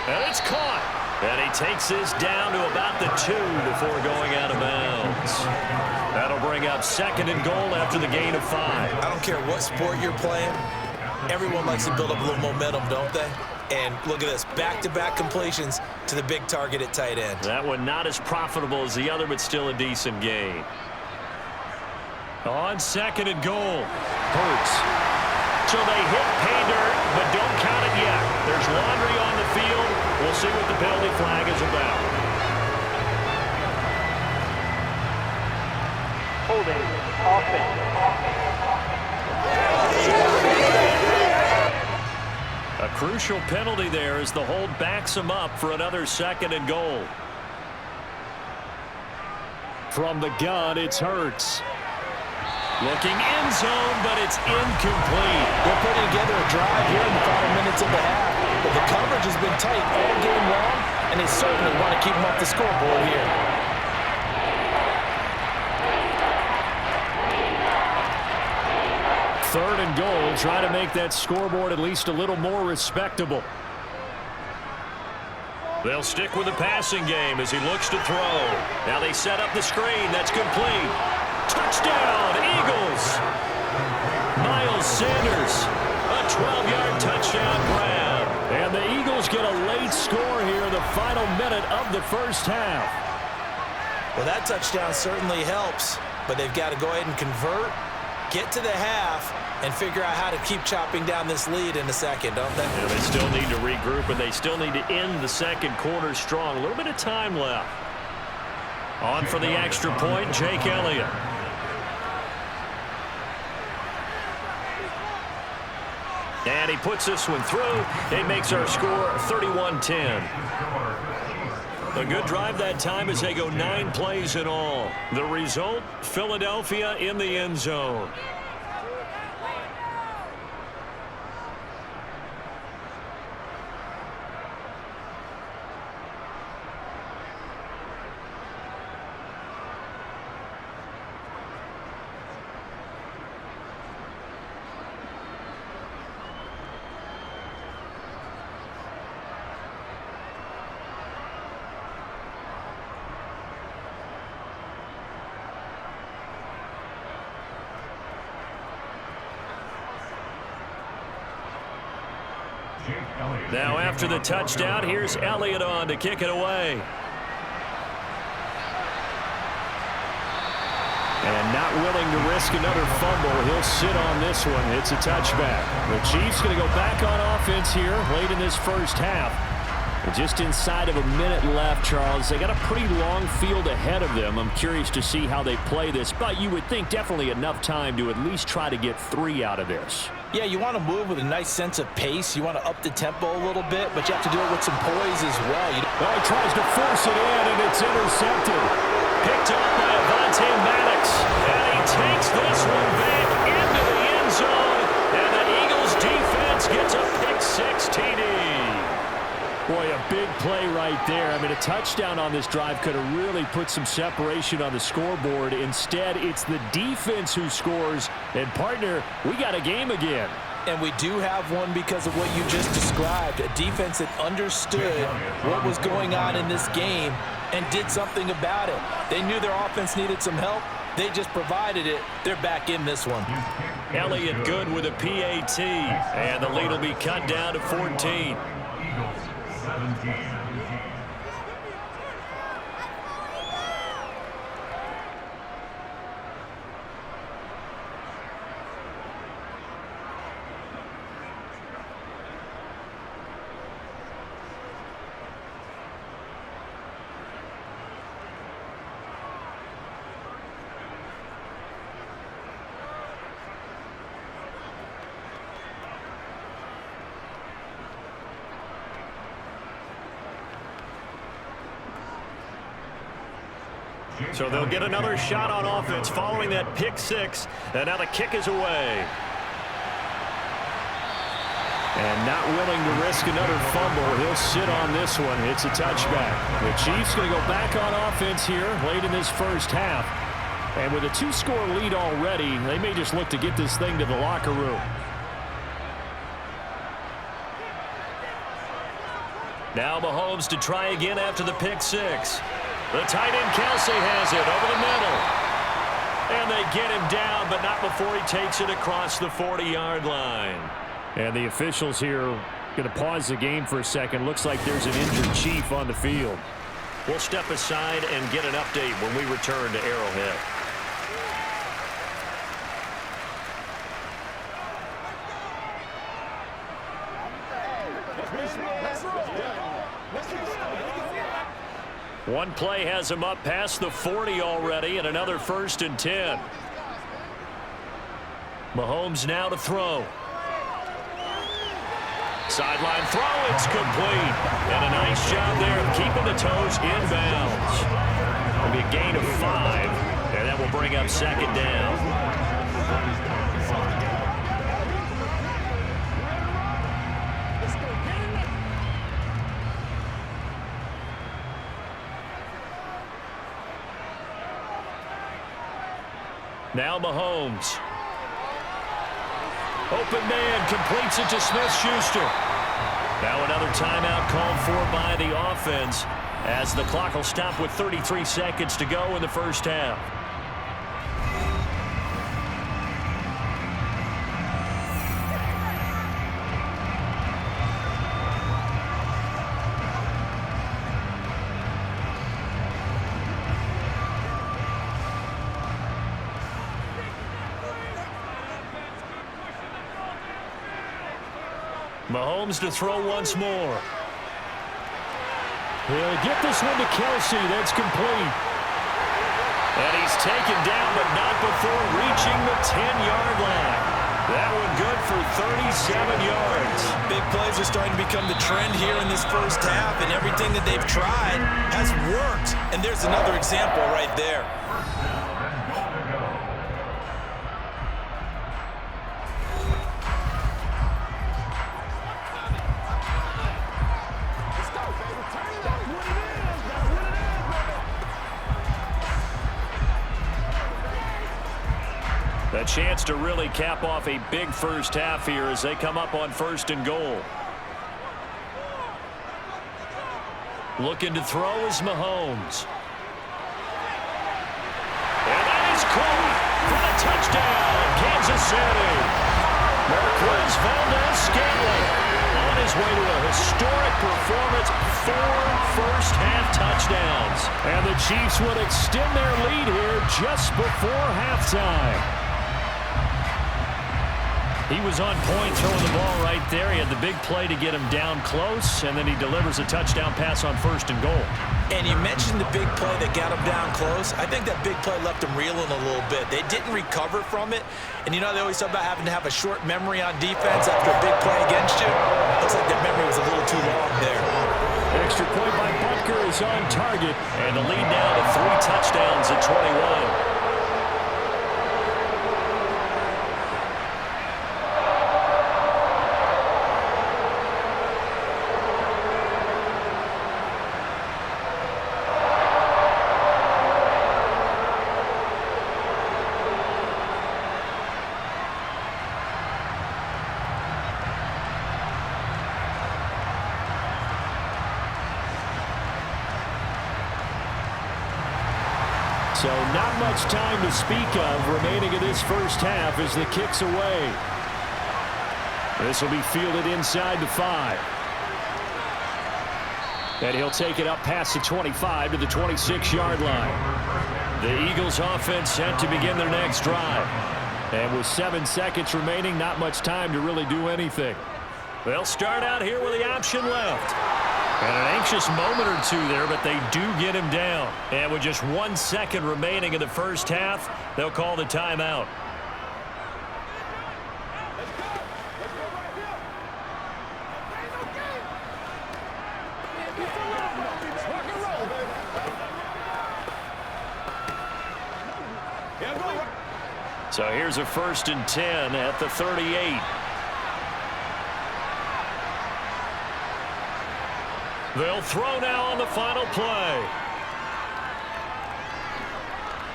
And it's caught. And he takes this down to about the 2 before going out of bounds. That'll bring up second and goal after the gain of 5. I don't care what sport you're playing. Everyone likes to build up a little momentum, don't they? And look at this, back-to-back completions to the big target at tight end. That one not as profitable as the other, but still a decent gain. On second and goal, Hurts. So they hit pay dirt, but don't count it yet. There's laundry on the field. We'll see what the penalty flag is about. Holding offense. A crucial penalty there as the hold backs him up for another second and goal. From the gun, it's Hurts. Looking end zone, but it's incomplete. They're putting together a drive here in the final minutes of the half. But the coverage has been tight all game long, and they certainly want to keep them off the scoreboard here. Third and goal, try to make that scoreboard at least a little more respectable. They'll stick with the passing game as he looks to throw. Now they set up the screen. That's complete. Touchdown, Eagles. Miles Sanders, a 12-yard touchdown grab. And the Eagles get a late score here in the final minute of the first half. Well, that touchdown certainly helps, but they've got to go ahead and convert, get to the half, and figure out how to keep chopping down this lead in the second, don't they? Yeah, they still need to regroup, and they still need to end the second quarter strong. A little bit of time left. On for the extra point, Jake Elliott. And he puts this one through. It makes our score 31-10. A good drive that time as they go 9 plays in all. The result, Philadelphia in the end zone. Now after the touchdown, here's Elliott on to kick it away. And not willing to risk another fumble, he'll sit on this one. It's a touchback. The Chiefs going to go back on offense here late in this first half. And just inside of a minute left, Charles. They got a pretty long field ahead of them. I'm curious to see how they play this, but you would think definitely enough time to at least try to get 3 out of this. Yeah, you want to move with a nice sense of pace. You want to up the tempo a little bit, but you have to do it with some poise as well. Well, he tries to force it in, and it's intercepted. Picked up by Avonte Maddox, and he takes this one back into the end zone, and the Eagles defense gets a pick-6 TD. Boy, a big play right there. I mean, a touchdown on this drive could have really put some separation on the scoreboard. Instead, it's the defense who scores. And, partner, we got a game again. And we do have one because of what you just described. A defense that understood what was going on in this game and did something about it. They knew their offense needed some help. They just provided it. They're back in this one. Elliott good with a PAT. And the lead will be cut down to 14. 17. So they'll get another shot on offense following that pick-6. And now the kick is away. And not willing to risk another fumble. He'll sit on this one. It's a touchback. The Chiefs going to go back on offense here late in this first half. And with a 2-score lead already, they may just look to get this thing to the locker room. Now Mahomes to try again after the pick-6. The tight end Kelsey has it over the middle. And they get him down, but not before he takes it across the 40-yard line. And the officials here going to pause the game for a second. Looks like there's an injured Chief on the field. We'll step aside and get an update when we return to Arrowhead. One play has him up past the 40 already, and another 1st and 10. Mahomes now to throw. Sideline throw, it's complete. And a nice job there of keeping the toes inbounds. It'll be a gain of 5, and that will bring up 2nd down. Now Mahomes. Open man completes it to Smith-Schuster. Now another timeout called for by the offense as the clock will stop with 33 seconds to go in the first half. Mahomes to throw once more. He'll get this one to Kelsey. That's complete. And he's taken down, but not before reaching the 10-yard line. That one good for 37 yards. Big plays are starting to become the trend here in this first half, and everything that they've tried has worked. And there's another example right there. A chance to really cap off a big first half here as they come up on 1st and goal. Looking to throw is Mahomes. And that is caught for the touchdown, Kansas City. Marquez Valdez-Scantling on his his way to a historic performance, 4 first-half touchdowns. And the Chiefs would extend their lead here just before halftime. He was on point throwing the ball right there. He had the big play to get him down close, and then he delivers a touchdown pass on 1st and goal. And you mentioned the big play that got him down close. I think that big play left him reeling a little bit. They didn't recover from it. And you know they always talk about having to have a short memory on defense after a big play against you. Looks like that memory was a little too long there. Extra point by Butker is on target. And the lead now to 3 touchdowns at 21. So not much time to speak of remaining in this first half as the kick's away. This will be fielded inside the 5. And he'll take it up past the 25 to the 26-yard line. The Eagles offense set to begin their next drive. And with 7 seconds remaining, not much time to really do anything. They'll start out here with the option left. And an anxious moment or two there, but they do get him down. And with just 1 second remaining in the first half, they'll call the timeout. So here's a 1st and 10 at the 38. They'll throw now on the final play.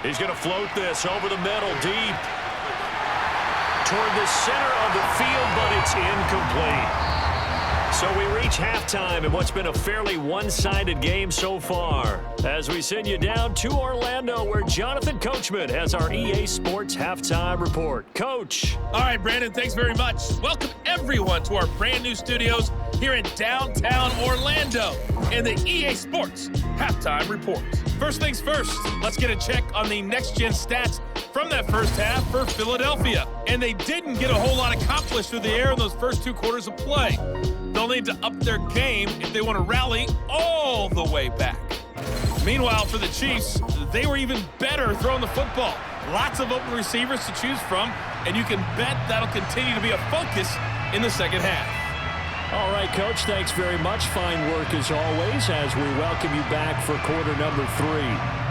He's going to float this over the middle deep toward the center of the field, but it's incomplete. So we reach halftime in what's been a fairly one-sided game so far. As we send you down to Orlando, where Jonathan Coachman has our EA Sports Halftime Report. Coach. All right, Brandon, thanks very much. Welcome, everyone, to our brand-new studios here in downtown Orlando and the EA Sports Halftime Report. First things first, let's get a check on the next-gen stats from that first half for Philadelphia. And they didn't get a whole lot accomplished through the air in those first 2 quarters of play. They'll need to up their game if they want to rally all the way back. Meanwhile, for the Chiefs, they were even better throwing the football. Lots of open receivers to choose from, and you can bet that'll continue to be a focus in the second half. All right, Coach, thanks very much. Fine work as always as we welcome you back for quarter number 3.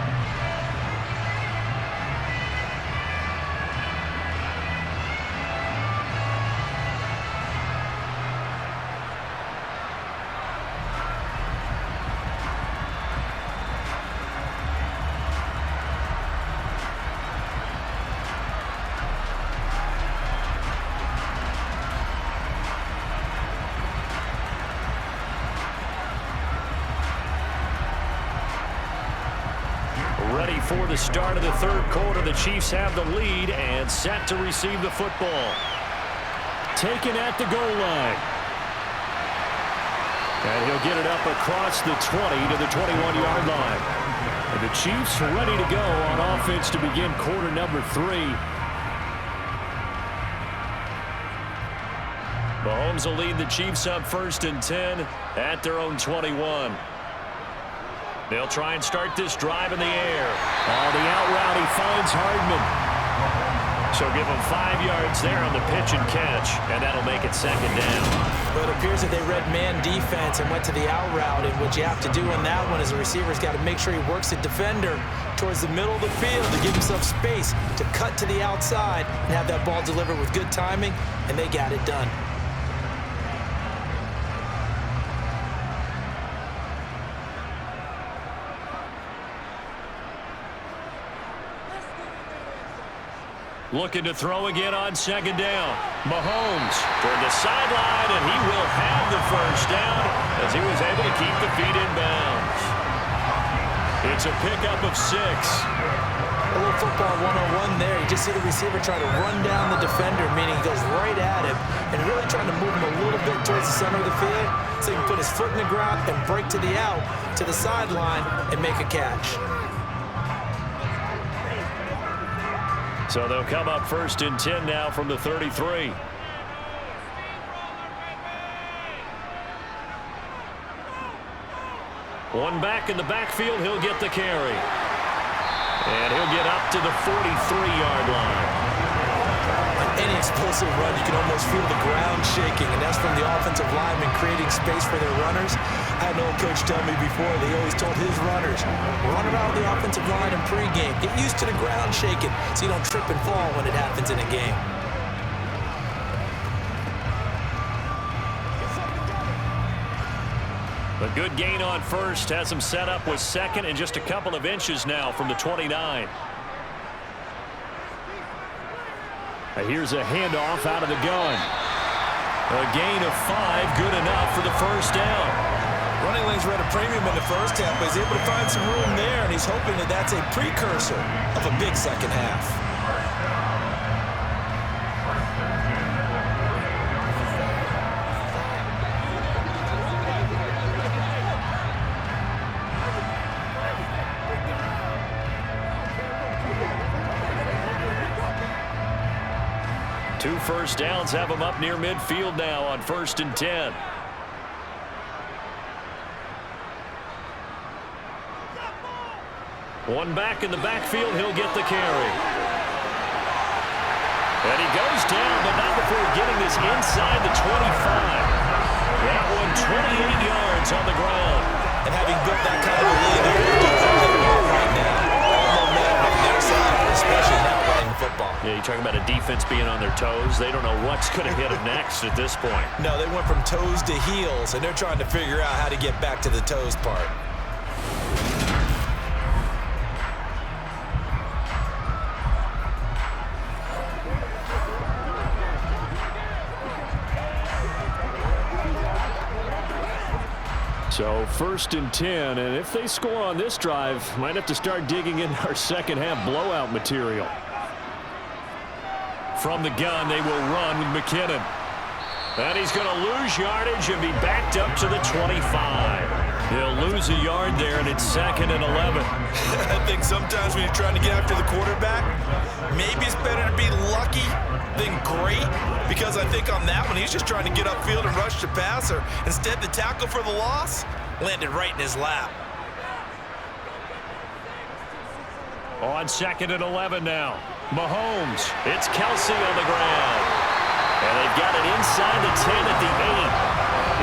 Ready for the start of the third quarter. The Chiefs have the lead and set to receive the football. Taken at the goal line. And he'll get it up across the 20 to the 21-yard line. And the Chiefs are ready to go on offense to begin quarter number 3. Mahomes will lead the Chiefs up 1st and 10 at their own 21. They'll try and start this drive in the air. On the out route, he finds Hardman. So give him 5 yards there on the pitch and catch, and that'll make it 2nd down. But it appears that they read man defense and went to the out route, and what you have to do on that one is the receiver's got to make sure he works the defender towards the middle of the field to give himself space to cut to the outside and have that ball delivered with good timing, and they got it done. Looking to throw again on 2nd down. Mahomes toward the sideline, and he will have the 1st down as he was able to keep the feet in bounds. It's a pickup of 6. A little football 101 there. You just see the receiver trying to run down the defender, meaning he goes right at him and really trying to move him a little bit back towards the center of the field so he can put his foot in the ground and break to the out, to the sideline, and make a catch. So they'll come up 1st and 10 now from the 33. One back in the backfield, he'll get the carry. And he'll get up to the 43-yard line. On any explosive run, you can almost feel the ground shaking, and that's from the offensive linemen creating space for their runners. I had an old coach tell me before, they always told his runners, run around the offensive line in pregame. Get used to the ground shaking so you don't trip and fall when it happens in a game. A good gain on first has him set up with second and just a couple of inches now from the 29. Here's a handoff out of the gun. A gain of 5, good enough for the first down. Running lanes were at a premium in the first half, but he's able to find some room there, and he's hoping that that's a precursor of a big second half. Two first downs have him up near midfield now on 1st and 10. One back in the backfield, he'll get the carry. And he goes down, but not before getting this inside the 25. That one 28 yards on the ground. And having built that kind of a lead, they're going to do everything well right now. All momentum on their side, especially now running the football. Yeah, you're talking about a defense being on their toes. They don't know what's going to hit them next at this point. No, they went from toes to heels, and they're trying to figure out how to get back to the toes part. So 1st and 10, and if they score on this drive, might have to start digging in our second half blowout material. From the gun, they will run with McKinnon. And he's going to lose yardage and be backed up to the 25. He'll lose a yard there, and it's 2nd and 11. I think sometimes when you're trying to get after the quarterback, maybe it's better to be lucky than great, because I think on that one, he's just trying to get upfield and rush the passer. Instead, the tackle for the loss landed right in his lap. On 2nd and 11 now. Mahomes. It's Kelsey on the ground. And they've got it inside the 10 at the 8.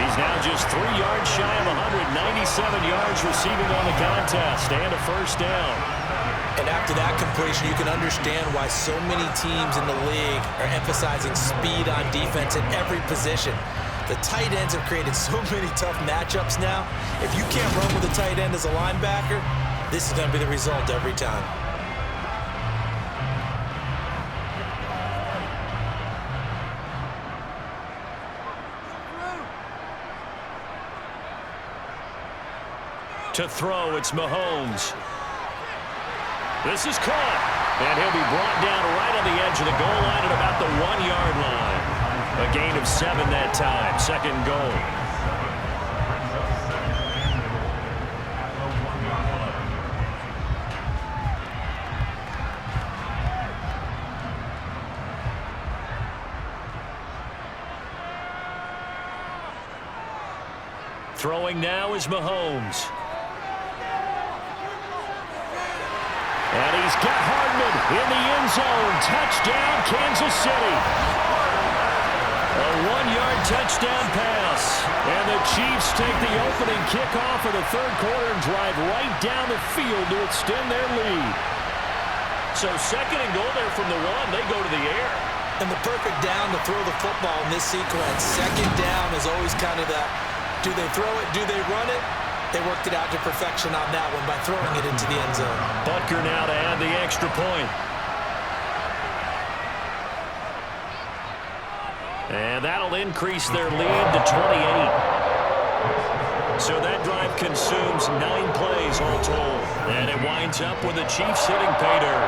He's now just 3 yards shy of 197 yards receiving on the contest and a first down. And after that completion, you can understand why so many teams in the league are emphasizing speed on defense at every position. The tight ends have created so many tough matchups now. If you can't run with a tight end as a linebacker, this is going to be the result every time. To throw, it's Mahomes. This is caught, and he'll be brought down right on the edge of the goal line at about the 1-yard line. A gain of 7 that time, 2nd and goal. Throwing now is Mahomes. And he's got Hardman in the end zone. Touchdown, Kansas City. A 1-yard touchdown pass. And the Chiefs take the opening kickoff of the 3rd quarter and drive right down the field to extend their lead. So 2nd and goal there from the 1. They go to the air. And the perfect down to throw the football in this sequence. 2nd down is always kind of that, do they throw it, do they run it? They worked it out to perfection on that one by throwing it into the end zone. Butker now to add the extra point. And that'll increase their lead to 28. So that drive consumes 9 plays all told. And it winds up with the Chiefs hitting pay dirt.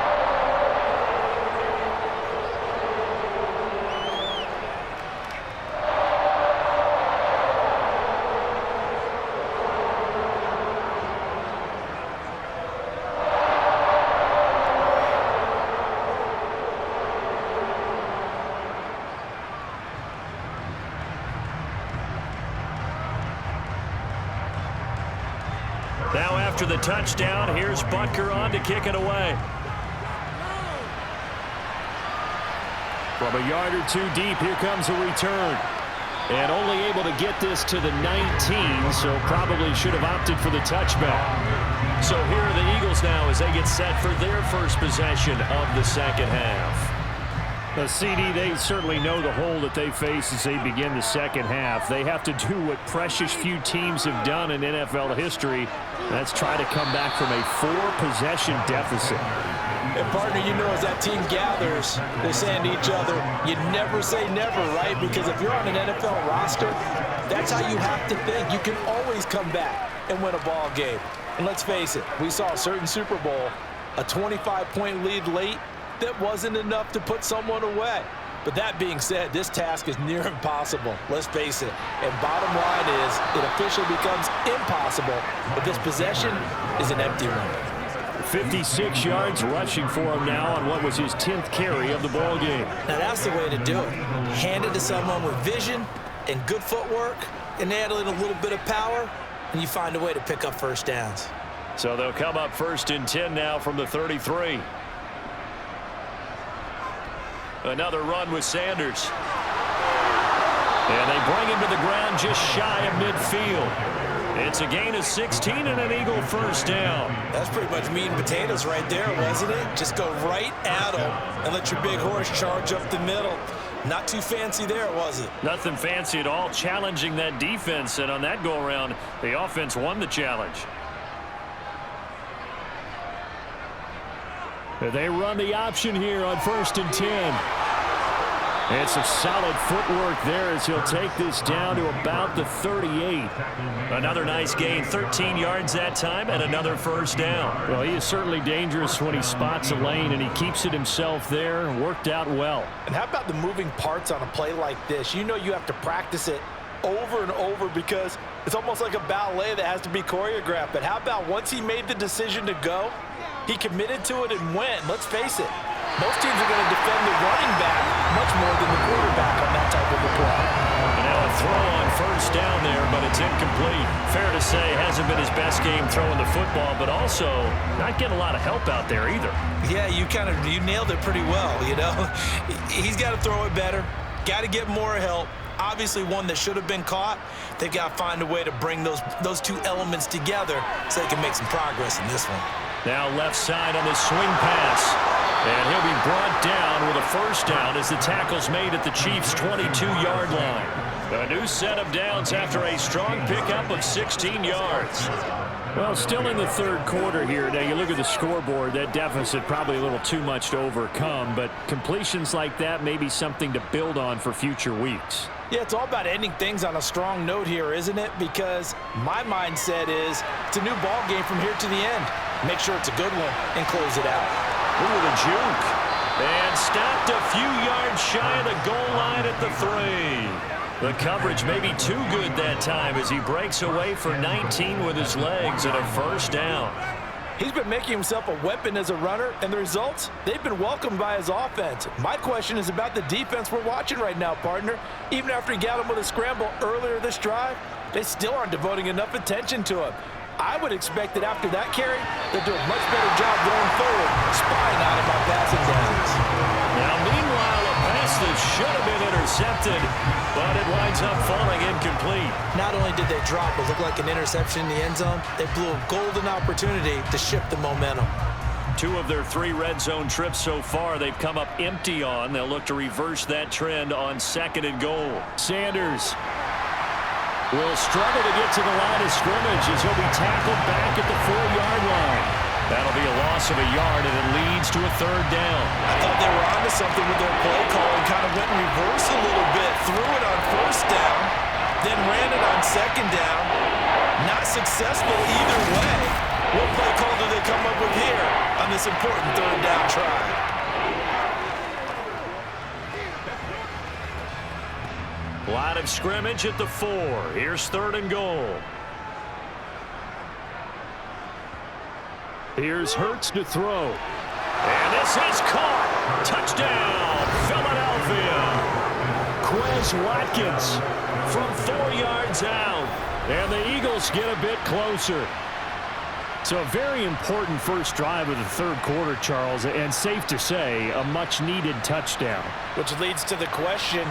after the touchdown. Here's Butker on to kick it away. From a yard or two deep, here comes a return. And only able to get this to the 19, so probably should have opted for the touchback. So here are the Eagles now as they get set for their first possession of the second half. The CD, they certainly know the hole that they face as they begin the second half. They have to do what precious few teams have done in NFL history. That's try to come back from a 4-possession deficit. And partner, you know, as that team gathers, they're saying to each other, you never say never, right? Because if you're on an NFL roster, that's how you have to think. You can always come back and win a ball game. And let's face it, we saw a certain Super Bowl, a 25-point lead late, that wasn't enough to put someone away. But that being said, this task is near impossible. Let's face it. And bottom line is, it officially becomes impossible if this possession is an empty one. 56 yards rushing for him now on what was his 10th carry of the ball game. Now that's the way to do it. Hand it to someone with vision and good footwork and add a little bit of power, and you find a way to pick up first downs. So they'll come up 1st and 10 now from the 33. Another run with Sanders. And they bring him to the ground just shy of midfield. It's a gain of 16 and an Eagle first down. That's pretty much meat and potatoes right there, wasn't it? Just go right at them and let your big horse charge up the middle. Not too fancy there, was it? Nothing fancy at all, challenging that defense. And on that go-around, the offense won the challenge. They run the option here on 1st and 10. And some solid footwork there as he'll take this down to about the 38. Another nice gain, 13 yards that time, and another first down. Well, he is certainly dangerous when he spots a lane, and he keeps it himself there. Worked out well. And how about the moving parts on a play like this? You know you have to practice it over and over because it's almost like a ballet that has to be choreographed. But how about once he made the decision to go, he committed to it and went. Let's face it, most teams are going to defend the running back much more than the quarterback on that type of a play. And now a throw on first down there, but it's incomplete. Fair to say, hasn't been his best game throwing the football, but also not getting a lot of help out there either. Yeah, you nailed it pretty well, you know. He's got to throw it better, got to get more help. Obviously one that should have been caught. They've got to find a way to bring those two elements together so they can make some progress in this one. Now left side on the swing pass. And he'll be brought down with a first down as the tackle's made at the Chiefs' 22-yard line. A new set of downs after a strong pickup of 16 yards. Well, still in the third quarter here. Now, you look at the scoreboard, that deficit probably a little too much to overcome, but completions like that may be something to build on for future weeks. Yeah, it's all about ending things on a strong note here, isn't it? Because my mindset is it's a new ball game from here to the end. Make sure it's a good one and close it out. Ooh, the juke. And stopped a few yards shy of the goal line at the 3. The coverage may be too good that time as he breaks away for 19 with his legs and a first down. He's been making himself a weapon as a runner, and the results, they've been welcomed by his offense. My question is about the defense we're watching right now, partner. Even after he got him with a scramble earlier this drive, they still aren't devoting enough attention to him. I would expect that after that carry, they'll do a much better job going forward, spying out about passing downs. Now, meanwhile, a pass that should have been intercepted, but it winds up falling incomplete. Not only did they drop what looked like an interception in the end zone, they blew a golden opportunity to shift the momentum. 2 of their 3 red zone trips so far, they've come up empty on. They'll look to reverse that trend on 2nd and goal. Sanders will struggle to get to the line of scrimmage as he'll be tackled back at the 4-yard line. That'll be a loss of a yard, and it leads to a 3rd down. I thought they were onto something with their play call and kind of went in reverse a little bit. Threw it on 1st down, then ran it on 2nd down. Not successful either way. What play call do they come up with here on this important 3rd down try? Line of scrimmage at the 4. Here's 3rd and goal. Here's Hurts to throw. And this is caught. Touchdown, Philadelphia. Quez Watkins from 4 yards out. And the Eagles get a bit closer. So a very important first drive of the third quarter, Charles, and safe to say, a much-needed touchdown. Which leads to the question,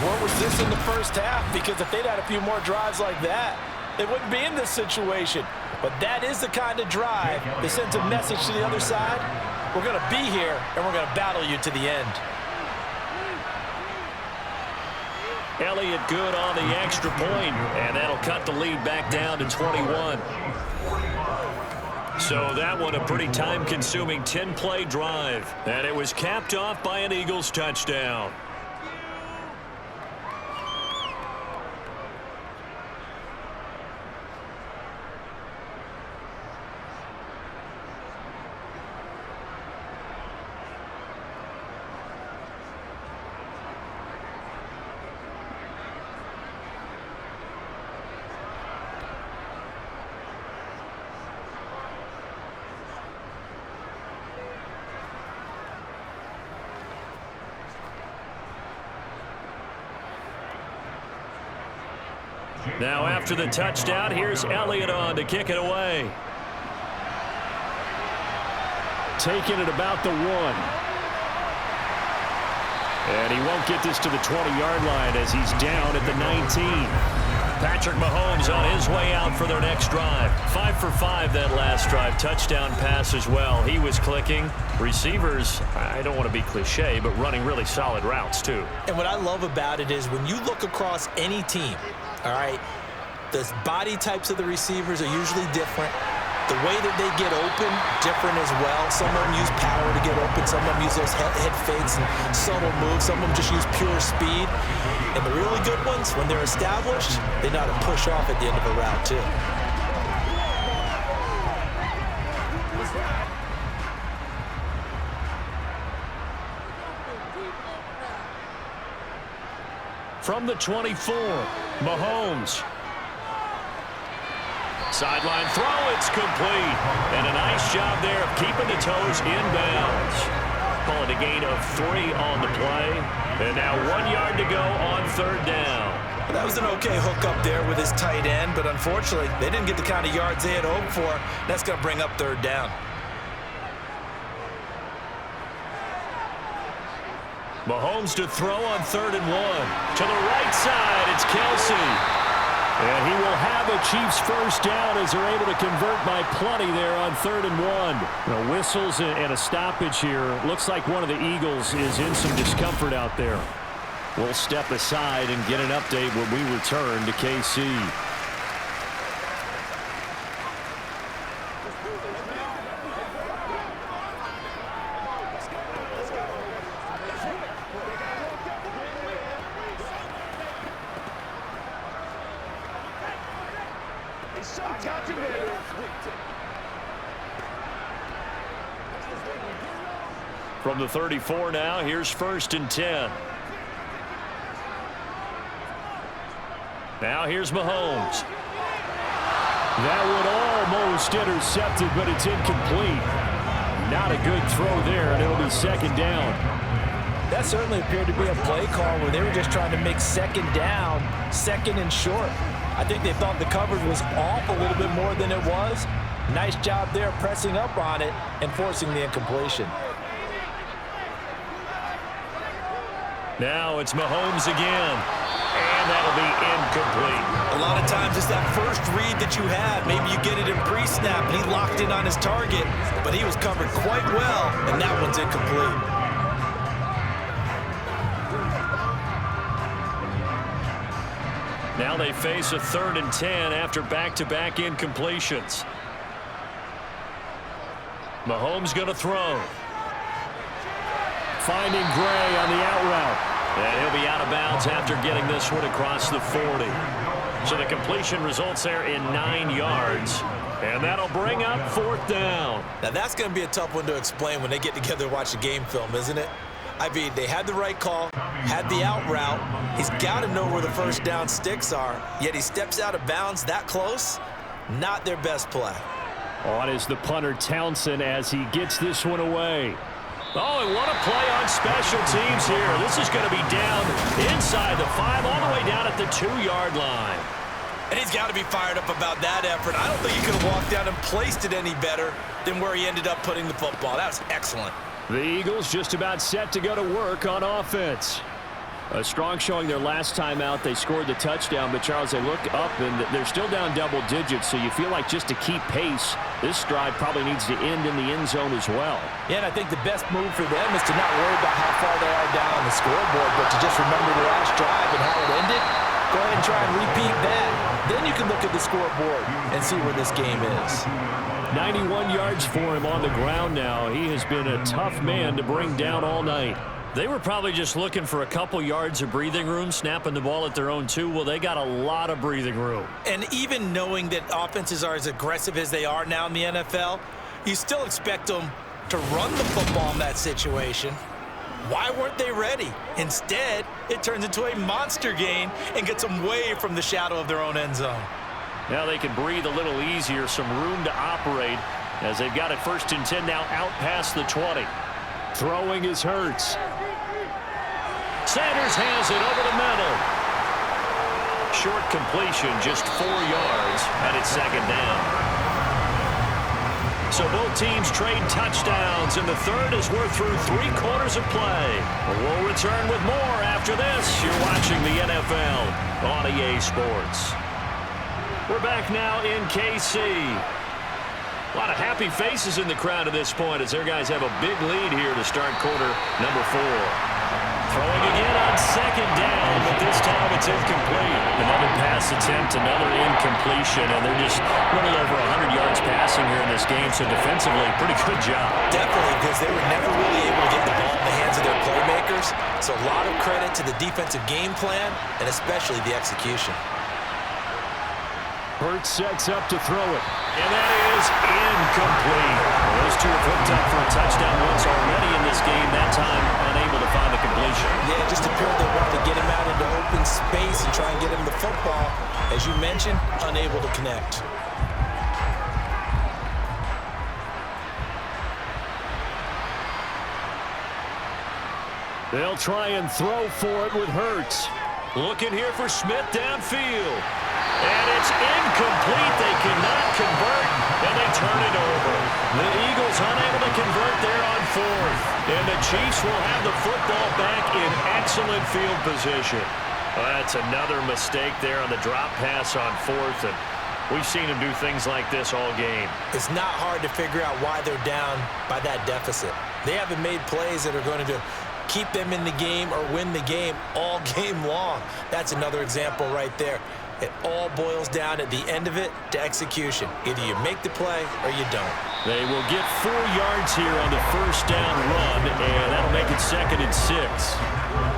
what was this in the first half? Because if they'd had a few more drives like that, they wouldn't be in this situation. But that is the kind of drive that sends a message to the other side. We're going to be here, and we're going to battle you to the end. Elliott good on the extra point, and that'll cut the lead back down to 21. So that one a pretty time-consuming 10-play drive, and it was capped off by an Eagles touchdown. Now after the touchdown, here's Elliott on to kick it away. Taking it about the 1. And he won't get this to the 20-yard line as he's down at the 19. Patrick Mahomes on his way out for their next drive. 5 for 5 that last drive. Touchdown pass as well. He was clicking. Receivers, I don't want to be cliche, but running really solid routes too. And what I love about it is when you look across any team, all right, the body types of the receivers are usually different. The way that they get open, different as well. Some of them use power to get open. Some of them use those head fakes and subtle moves. Some of them just use pure speed. And the really good ones, when they're established, they know how to push off at the end of a route too. From the 24, Mahomes. Sideline throw, it's complete. And a nice job there of keeping the toes inbounds. Call it a gain of 3 on the play. And now 1 yard to go on third down. That was an okay hook up there with his tight end, but unfortunately, they didn't get the kind of yards they had hoped for. That's going to bring up third down. Mahomes to throw on 3rd and 1. To the right side, it's Kelsey. And he will have a Chiefs first down as they're able to convert by plenty there on 3rd and 1. Whistles and a stoppage here. Looks like one of the Eagles is in some discomfort out there. We'll step aside and get an update when we return to KC. From the 34 now, here's 1st and 10. Now here's Mahomes. That one almost intercepted, but it's incomplete. Not a good throw there, and it'll be 2nd down. That certainly appeared to be a play call where they were just trying to make 2nd down, 2nd and short. I think they thought the coverage was off a little bit more than it was. Nice job there pressing up on it and forcing the incompletion. Now it's Mahomes again. And that'll be incomplete. A lot of times it's that first read that you have. Maybe you get it in pre-snap and he locked in on his target, but he was covered quite well, and that one's incomplete. Now they face a 3rd and 10 after back-to-back incompletions. Mahomes going to throw. Finding Gray on the out route. And he'll be out of bounds after getting this one across the 40. So the completion results there in 9 yards. And that'll bring up 4th down. Now that's going to be a tough one to explain when they get together and watch the game film, isn't it? I mean, they had the right call, had the out route. He's got to know where the first down sticks are, yet he steps out of bounds that close. Not their best play. On is the punter Townsend as he gets this one away. Oh, and what a play on special teams here. This is going to be down inside the 5, all the way down at the 2-yard line. And he's got to be fired up about that effort. I don't think he could have walked down and placed it any better than where he ended up putting the football. That was excellent. The Eagles just about set to go to work on offense. A strong showing their last time out. They scored the touchdown, but Charles, they look up and they're still down double digits, so you feel like just to keep pace, this drive probably needs to end in the end zone as well. Yeah, and I think the best move for them is to not worry about how far they are down on the scoreboard, but to just remember the last drive and how it ended. Go ahead and try and repeat that. Then you can look at the scoreboard and see where this game is. 91 yards for him on the ground now. He has been a tough man to bring down all night. They were probably just looking for a couple yards of breathing room, snapping the ball at their own 2. Well, they got a lot of breathing room. And even knowing that offenses are as aggressive as they are now in the NFL, you still expect them to run the football in that situation. Why weren't they ready? Instead, it turns into a monster gain and gets them way from the shadow of their own end zone. Now they can breathe a little easier, some room to operate as they've got it 1st and 10 now out past the 20. Throwing is Hurts. Sanders has it over the middle. Short completion, just 4 yards, and it's 2nd down. So both teams trade touchdowns, and the third as we're through 3 quarters of play. We'll return with more after this. You're watching the NFL on EA Sports. We're back now in KC. A lot of happy faces in the crowd at this point as their guys have a big lead here to start quarter number 4. Throwing again on 2nd down, but this time it's incomplete. Another pass attempt, another incompletion, and they're just a little over 100 yards passing here in this game, so defensively, pretty good job. Definitely, because they were never really able to get the ball in the hands of their playmakers, so a lot of credit to the defensive game plan, and especially the execution. Hurts sets up to throw it. And that is incomplete. Those two have hooked up for a touchdown once already in this game, that time unable to find the completion. Yeah, just appeared they wanted to get him out into open space and try and get him the football. As you mentioned, unable to connect. They'll try and throw for it with Hurts. Looking here for Smith downfield. And it's incomplete. They cannot convert, and they turn it over. The Eagles unable to convert there on 4th. And the Chiefs will have the football back in excellent field position. That's another mistake there on the drop pass on 4th. And we've seen them do things like this all game. It's not hard to figure out why they're down by that deficit. They haven't made plays that are going to keep them in the game or win the game all game long. That's another example right there. It all boils down at the end of it to execution. Either you make the play or you don't. They will get 4 yards here on the 1st down run, and that'll make it 2nd and 6.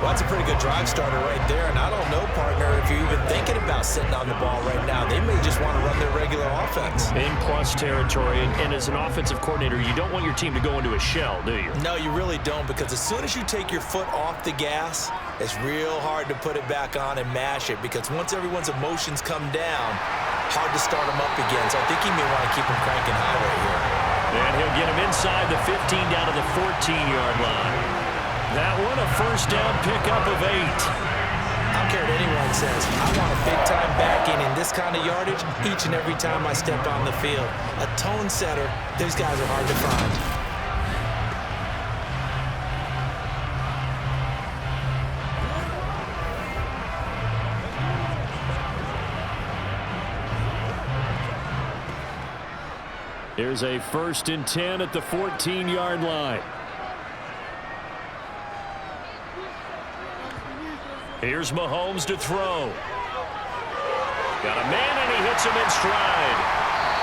Well, that's a pretty good drive starter right there, and I don't know, partner, if you're even thinking about sitting on the ball right now. They may just want to run their regular offense. In plus territory, and as an offensive coordinator, you don't want your team to go into a shell, do you? No, you really don't, because as soon as you take your foot off the gas, it's real hard to put it back on and mash it, because once everyone's emotions come down, hard to start them up again. So I think he may want to keep them cranking high right here. And he'll get him inside the 15 down to the 14-yard line. That one a 1st down pickup of 8. I don't care what anyone says. I want a big-time backing in this kind of yardage each and every time I step on the field. A tone setter, these guys are hard to find. Here's a 1st and 10 at the 14-yard line. Here's Mahomes to throw. Got a man, and he hits him in stride.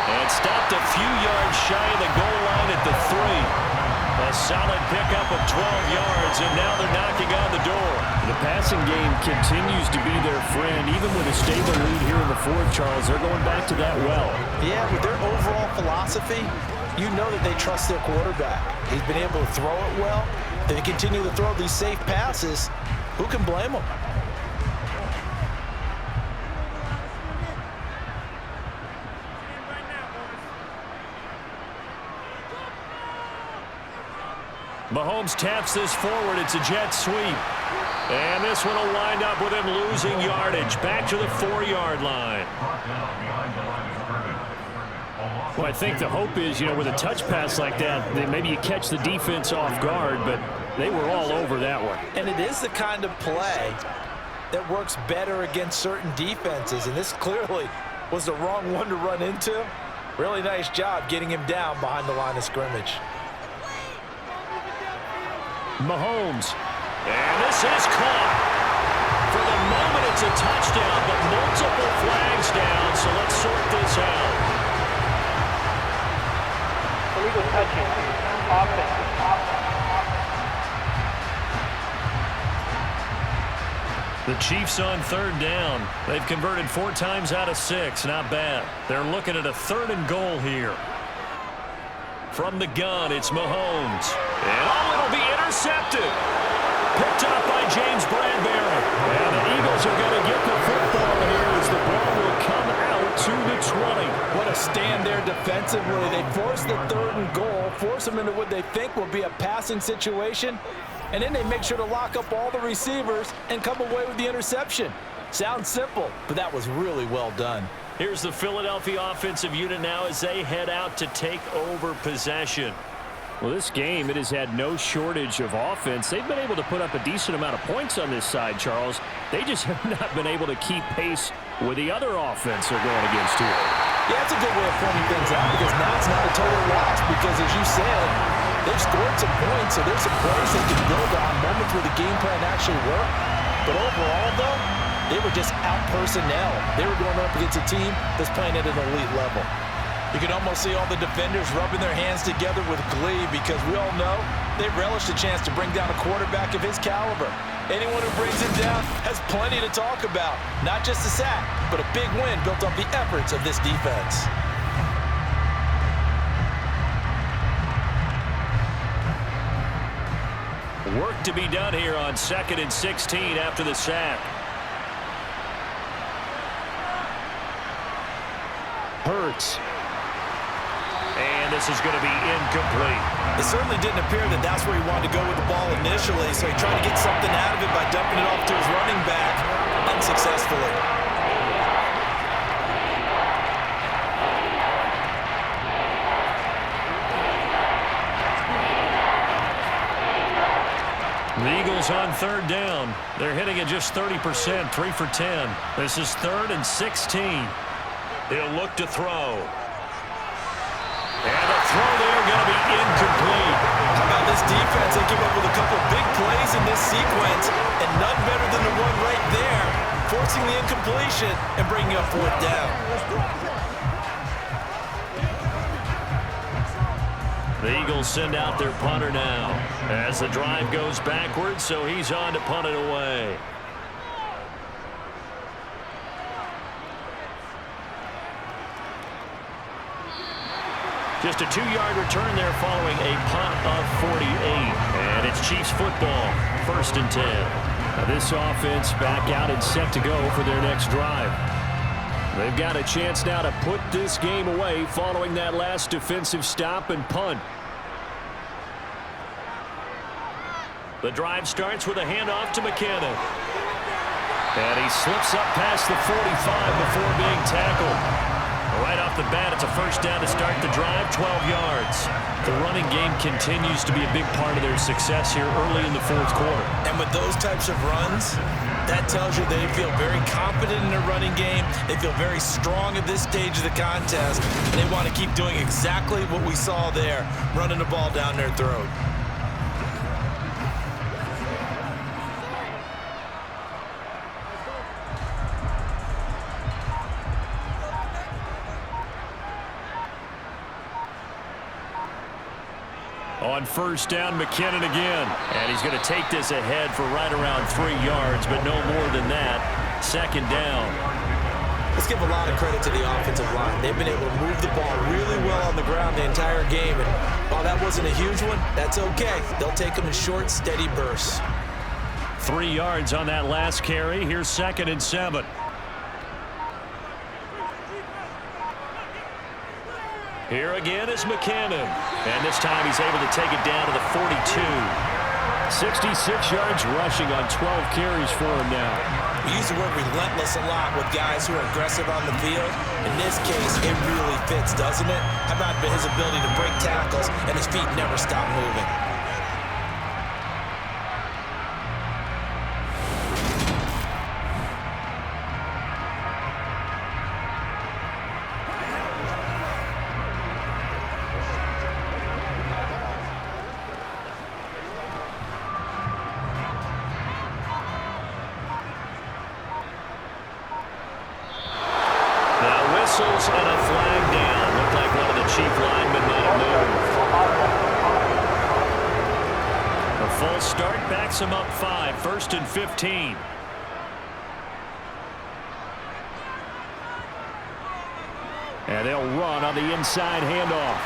And stopped a few yards shy of the goal line at the 3. A solid pickup of 12 yards, and now they're knocking on the door. The passing game continues to be their friend. Even with a stable lead here in the 4th, Charles, they're going back to that well. Yeah, with their overall philosophy, you know that they trust their quarterback. He's been able to throw it well. They continue to throw these safe passes. Who can blame them? Mahomes taps this forward. It's a jet sweep. And this one will wind up with him losing yardage back to the 4-yard line. Well, I think the hope is, with a touch pass like that, that maybe you catch the defense off guard, but they were all over that one. And it is the kind of play that works better against certain defenses, and this clearly was the wrong one to run into. Really nice job getting him down behind the line of scrimmage. Mahomes. And this is caught. For the moment, it's a touchdown, but multiple flags down, so let's sort this out. Illegal touching. Offense. The Chiefs on 3rd down. They've converted 4 times out of 6. Not bad. They're looking at a 3rd and goal here. From the gun, it's Mahomes. And it'll be intercepted. Picked up by James Bradbury. And the Eagles are going to get the football here as the ball will come out to the 20. What a stand there defensively. They force the 3rd and goal, force them into what they think will be a passing situation, and then they make sure to lock up all the receivers and come away with the interception. Sounds simple, but that was really well done. Here's the Philadelphia offensive unit now as they head out to take over possession. Well, this game, it has had no shortage of offense. They've been able to put up a decent amount of points on this side, Charles. They just have not been able to keep pace with the other offense they're going against here. Yeah, that's a good way of pointing things out, because now it's not a total loss, because as you said, they've scored some points, so there's some plays they can build on, moments where the game plan actually worked. But overall, though, they were just out personnel. They were going up against a team that's playing at an elite level. You can almost see all the defenders rubbing their hands together with glee, because we all know they relish the chance to bring down a quarterback of his caliber. Anyone who brings him down has plenty to talk about. Not just a sack, but a big win built on the efforts of this defense. Work to be done here on 2nd and 16 after the sack. Hurts. And this is going to be incomplete. It certainly didn't appear that that's where he wanted to go with the ball initially, so he tried to get something out of it by dumping it off to his running back unsuccessfully. The Eagles on 3rd down. They're hitting at just 30%, 3 for 10. This is 3rd and 16. He'll look to throw. And the throw there going to be incomplete. How about this defense? They came up with a couple big plays in this sequence, and none better than the one right there, forcing the incompletion and bringing up 4th down. The Eagles send out their punter now as the drive goes backwards, so he's on to punt it away. Just a 2-yard return there following a punt of 48. And it's Chiefs football, 1st and 10. Now this offense back out and set to go for their next drive. They've got a chance now to put this game away following that last defensive stop and punt. The drive starts with a handoff to McKinnon. And he slips up past the 45 before being tackled. Right off the bat, it's a 1st down to start the drive, 12 yards. The running game continues to be a big part of their success here early in the 4th quarter. And with those types of runs, that tells you they feel very confident in their running game. They feel very strong at this stage of the contest. And they want to keep doing exactly what we saw there, running the ball down their throat. On 1st down, McKinnon again. And he's going to take this ahead for right around 3 yards, but no more than that. 2nd down. Let's give a lot of credit to the offensive line. They've been able to move the ball really well on the ground the entire game. And while that wasn't a huge one, that's okay. They'll take them in short, steady bursts. 3 yards on that last carry. Here's 2nd and 7. Here again is McKinnon. And this time he's able to take it down to the 42. 66 yards rushing on 12 carries for him now. We use the word relentless a lot with guys who are aggressive on the field. In this case, it really fits, doesn't it? How about his ability to break tackles and his feet never stop moving? Whistles and a flag down. Looked like one of the chief linemen might have moved. A false start backs him up 5. 1st and 15. And they'll run on the inside handoff.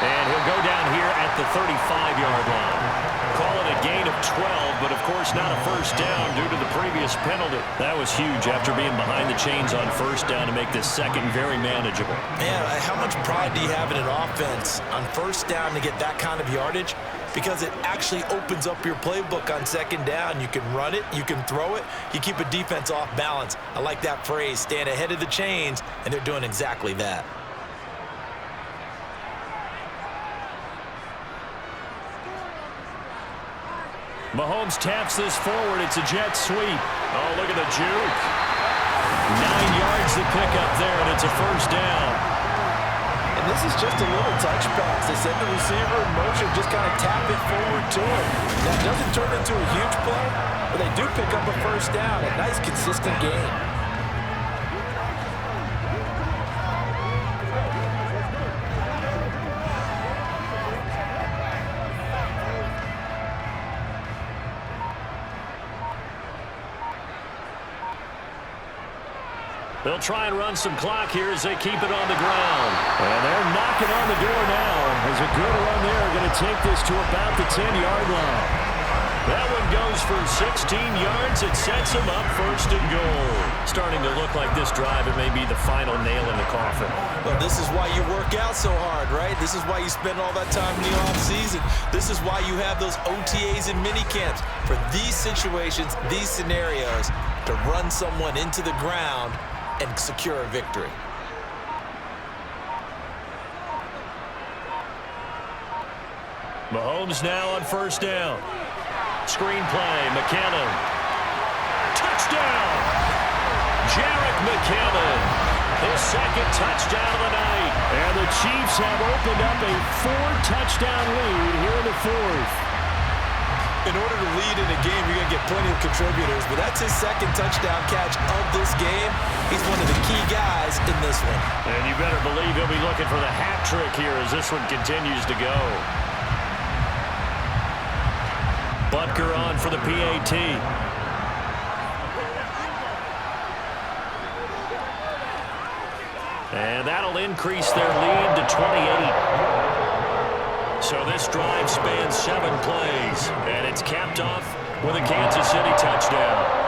And he'll go down here at the 35-yard line. Call it a gain of 12, but of course not a first down due to the previous penalty. That was huge after being behind the chains on first down to make this second very manageable. Man, how much pride do you have in an offense on first down to get that kind of yardage? Because it actually opens up your playbook on second down. You can run it, you can throw it, you keep a defense off balance. I like that phrase, stand ahead of the chains, and they're doing exactly that. Mahomes taps this forward. It's a jet sweep. Oh, look at the juke. 9 yards to pick up there, and it's a first down. And this is just a little touch pass. They send the receiver in motion, just kind of tap it forward to him. That doesn't turn into a huge play, but they do pick up a first down. A nice, consistent game. They'll try and run some clock here as they keep it on the ground. And they're knocking on the door now. As a good run there, going to take this to about the 10-yard line. That one goes for 16 yards. It sets them up 1st and goal. Starting to look like this drive, it may be the final nail in the coffin. Well, this is why you work out so hard, right? This is why you spend all that time in the offseason. This is why you have those OTAs and mini camps. For these situations, these scenarios, to run someone into the ground and secure a victory. Mahomes now on first down. Screen play, McKinnon. Touchdown! Jarek McKinnon. His second touchdown of the night. And the Chiefs have opened up a 4-touchdown lead here in the 4th. In order to lead in a game, you're going to get plenty of contributors, but that's his second touchdown catch of this game. He's one of the key guys in this one. And you better believe he'll be looking for the hat trick here as this one continues to go. Butker on for the PAT. And that'll increase their lead to 28. So this drive spans 7 plays, and it's capped off with a Kansas City touchdown.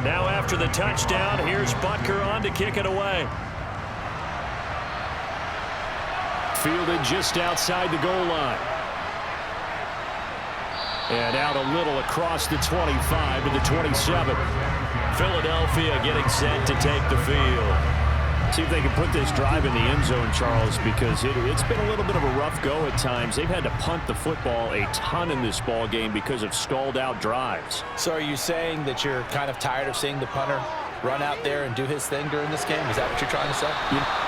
Now after the touchdown, here's Butker on to kick it away. Fielded just outside the goal line. And out a little across the 25 to the 27. Philadelphia getting set to take the field. See if they can put this drive in the end zone, Charles, because it's been a little bit of a rough go at times. They've had to punt the football a ton in this ball game because of stalled out drives. So are you saying that you're kind of tired of seeing the punter run out there and do his thing during this game? Is that what you're trying to say?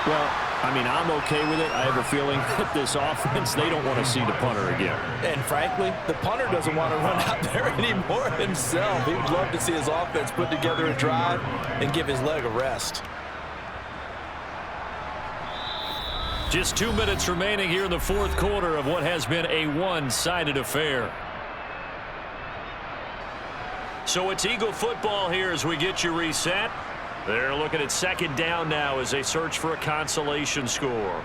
Well, I mean, I'm okay with it. I have a feeling that this offense, they don't want to see the punter again. And frankly, the punter doesn't want to run out there anymore himself. He would love to see his offense put together a drive and give his leg a rest. Just 2 minutes remaining here in the 4th quarter of what has been a one-sided affair. So it's Eagle football here as we get you reset. They're looking at second down now as they search for a consolation score.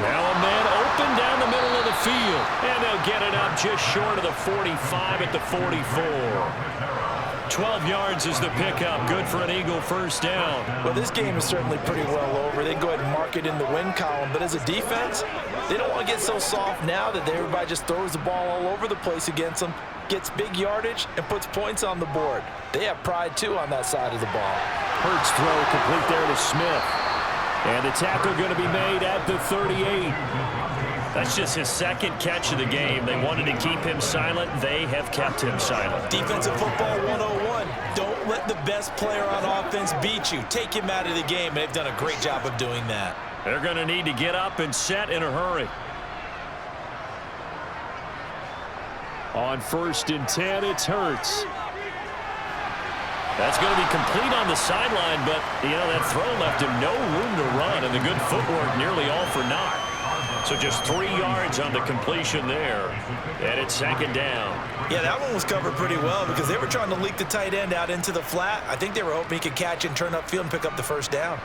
Now a man open down the middle of the field. And they'll get it up just short of the 45 at the 44. 12 yards is the pickup. Good for an Eagle first down. Well, this game is certainly pretty well over. They can go ahead and mark it in the win column. But as a defense, they don't want to get so soft now that everybody just throws the ball all over the place against them, gets big yardage, and puts points on the board. They have pride, too, on that side of the ball. Hurts throw complete there to Smith. And the tackle going to be made at the 38. That's just his second catch of the game. They wanted to keep him silent. They have kept him silent. Defensive football 101. Don't let the best player on offense beat you. Take him out of the game, and they've done a great job of doing that. They're going to need to get up and set in a hurry. On 1st and 10, it's Hurts. That's going to be complete on the sideline, but, that throw left him no room to run, and the good footwork nearly all for naught. So just 3 yards on the completion there, and it's second down. Yeah, that one was covered pretty well because they were trying to leak the tight end out into the flat. I think they were hoping he could catch and turn upfield and pick up the first down.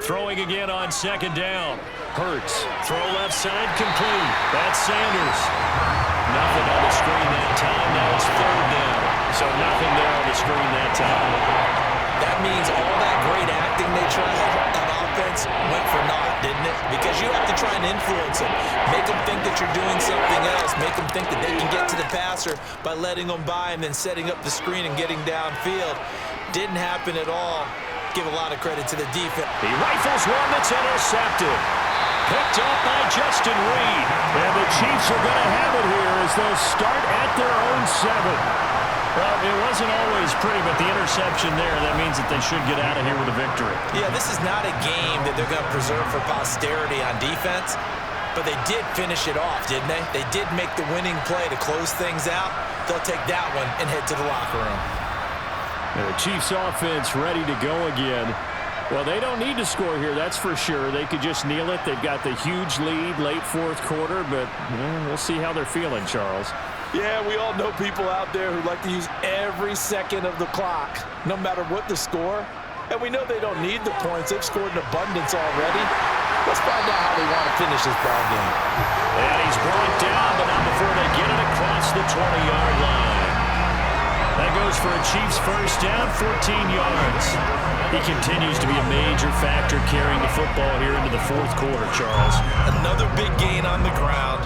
Throwing again on second down. Hurts. Throw left side complete. That's Sanders. Nothing on the screen that time. Now it's third down. So nothing there on the screen that time. That means all that great acting they tried on offense went for naught, didn't it? Because you have to try and influence them. Make them think that you're doing something else. Make them think that they can get to the passer by letting them by and then setting up the screen and getting downfield. Didn't happen at all. Give a lot of credit to the defense. He rifles one that's intercepted. Picked up by Justin Reed. And the Chiefs are going to have it here as they'll start at their own 7. Well, it wasn't always pretty, but the interception there, that means that they should get out of here with a victory. Yeah, this is not a game that they're going to preserve for posterity on defense, but they did finish it off, didn't they? They did make the winning play to close things out. They'll take that one and head to the locker room. And the Chiefs offense ready to go again. Well, they don't need to score here, that's for sure. They could just kneel it. They've got the huge lead late fourth quarter, but we'll see how they're feeling, Charles. Yeah, we all know people out there who like to use every second of the clock, no matter what the score. And we know they don't need the points. They've scored in abundance already. Let's find out how they want to finish this ball game. And he's brought down, but not before they get it across the 20-yard line. That goes for a Chiefs first down, 14 yards. He continues to be a major factor carrying the football here into the fourth quarter, Charles. Another big gain on the ground.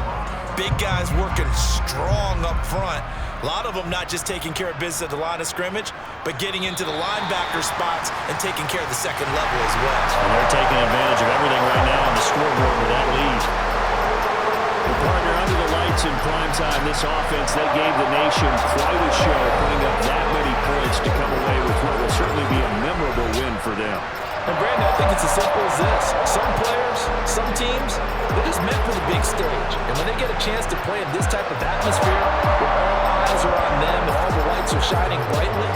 Big guys working strong up front. A lot of them not just taking care of business at the line of scrimmage, but getting into the linebacker spots and taking care of the second level as well. And they're taking advantage of everything right now on the scoreboard with that lead. Well, partner, under the lights in prime time, this offense, they gave the nation quite a show, putting up that many points to come away with what will certainly be a memorable win for them. And Brandon, I think it's as simple as this. Some players, some teams, they're just meant for the big stage. And when they get a chance to play in this type of atmosphere, where all eyes are on them and all the lights are shining brightly,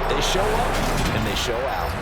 they show up and they show out.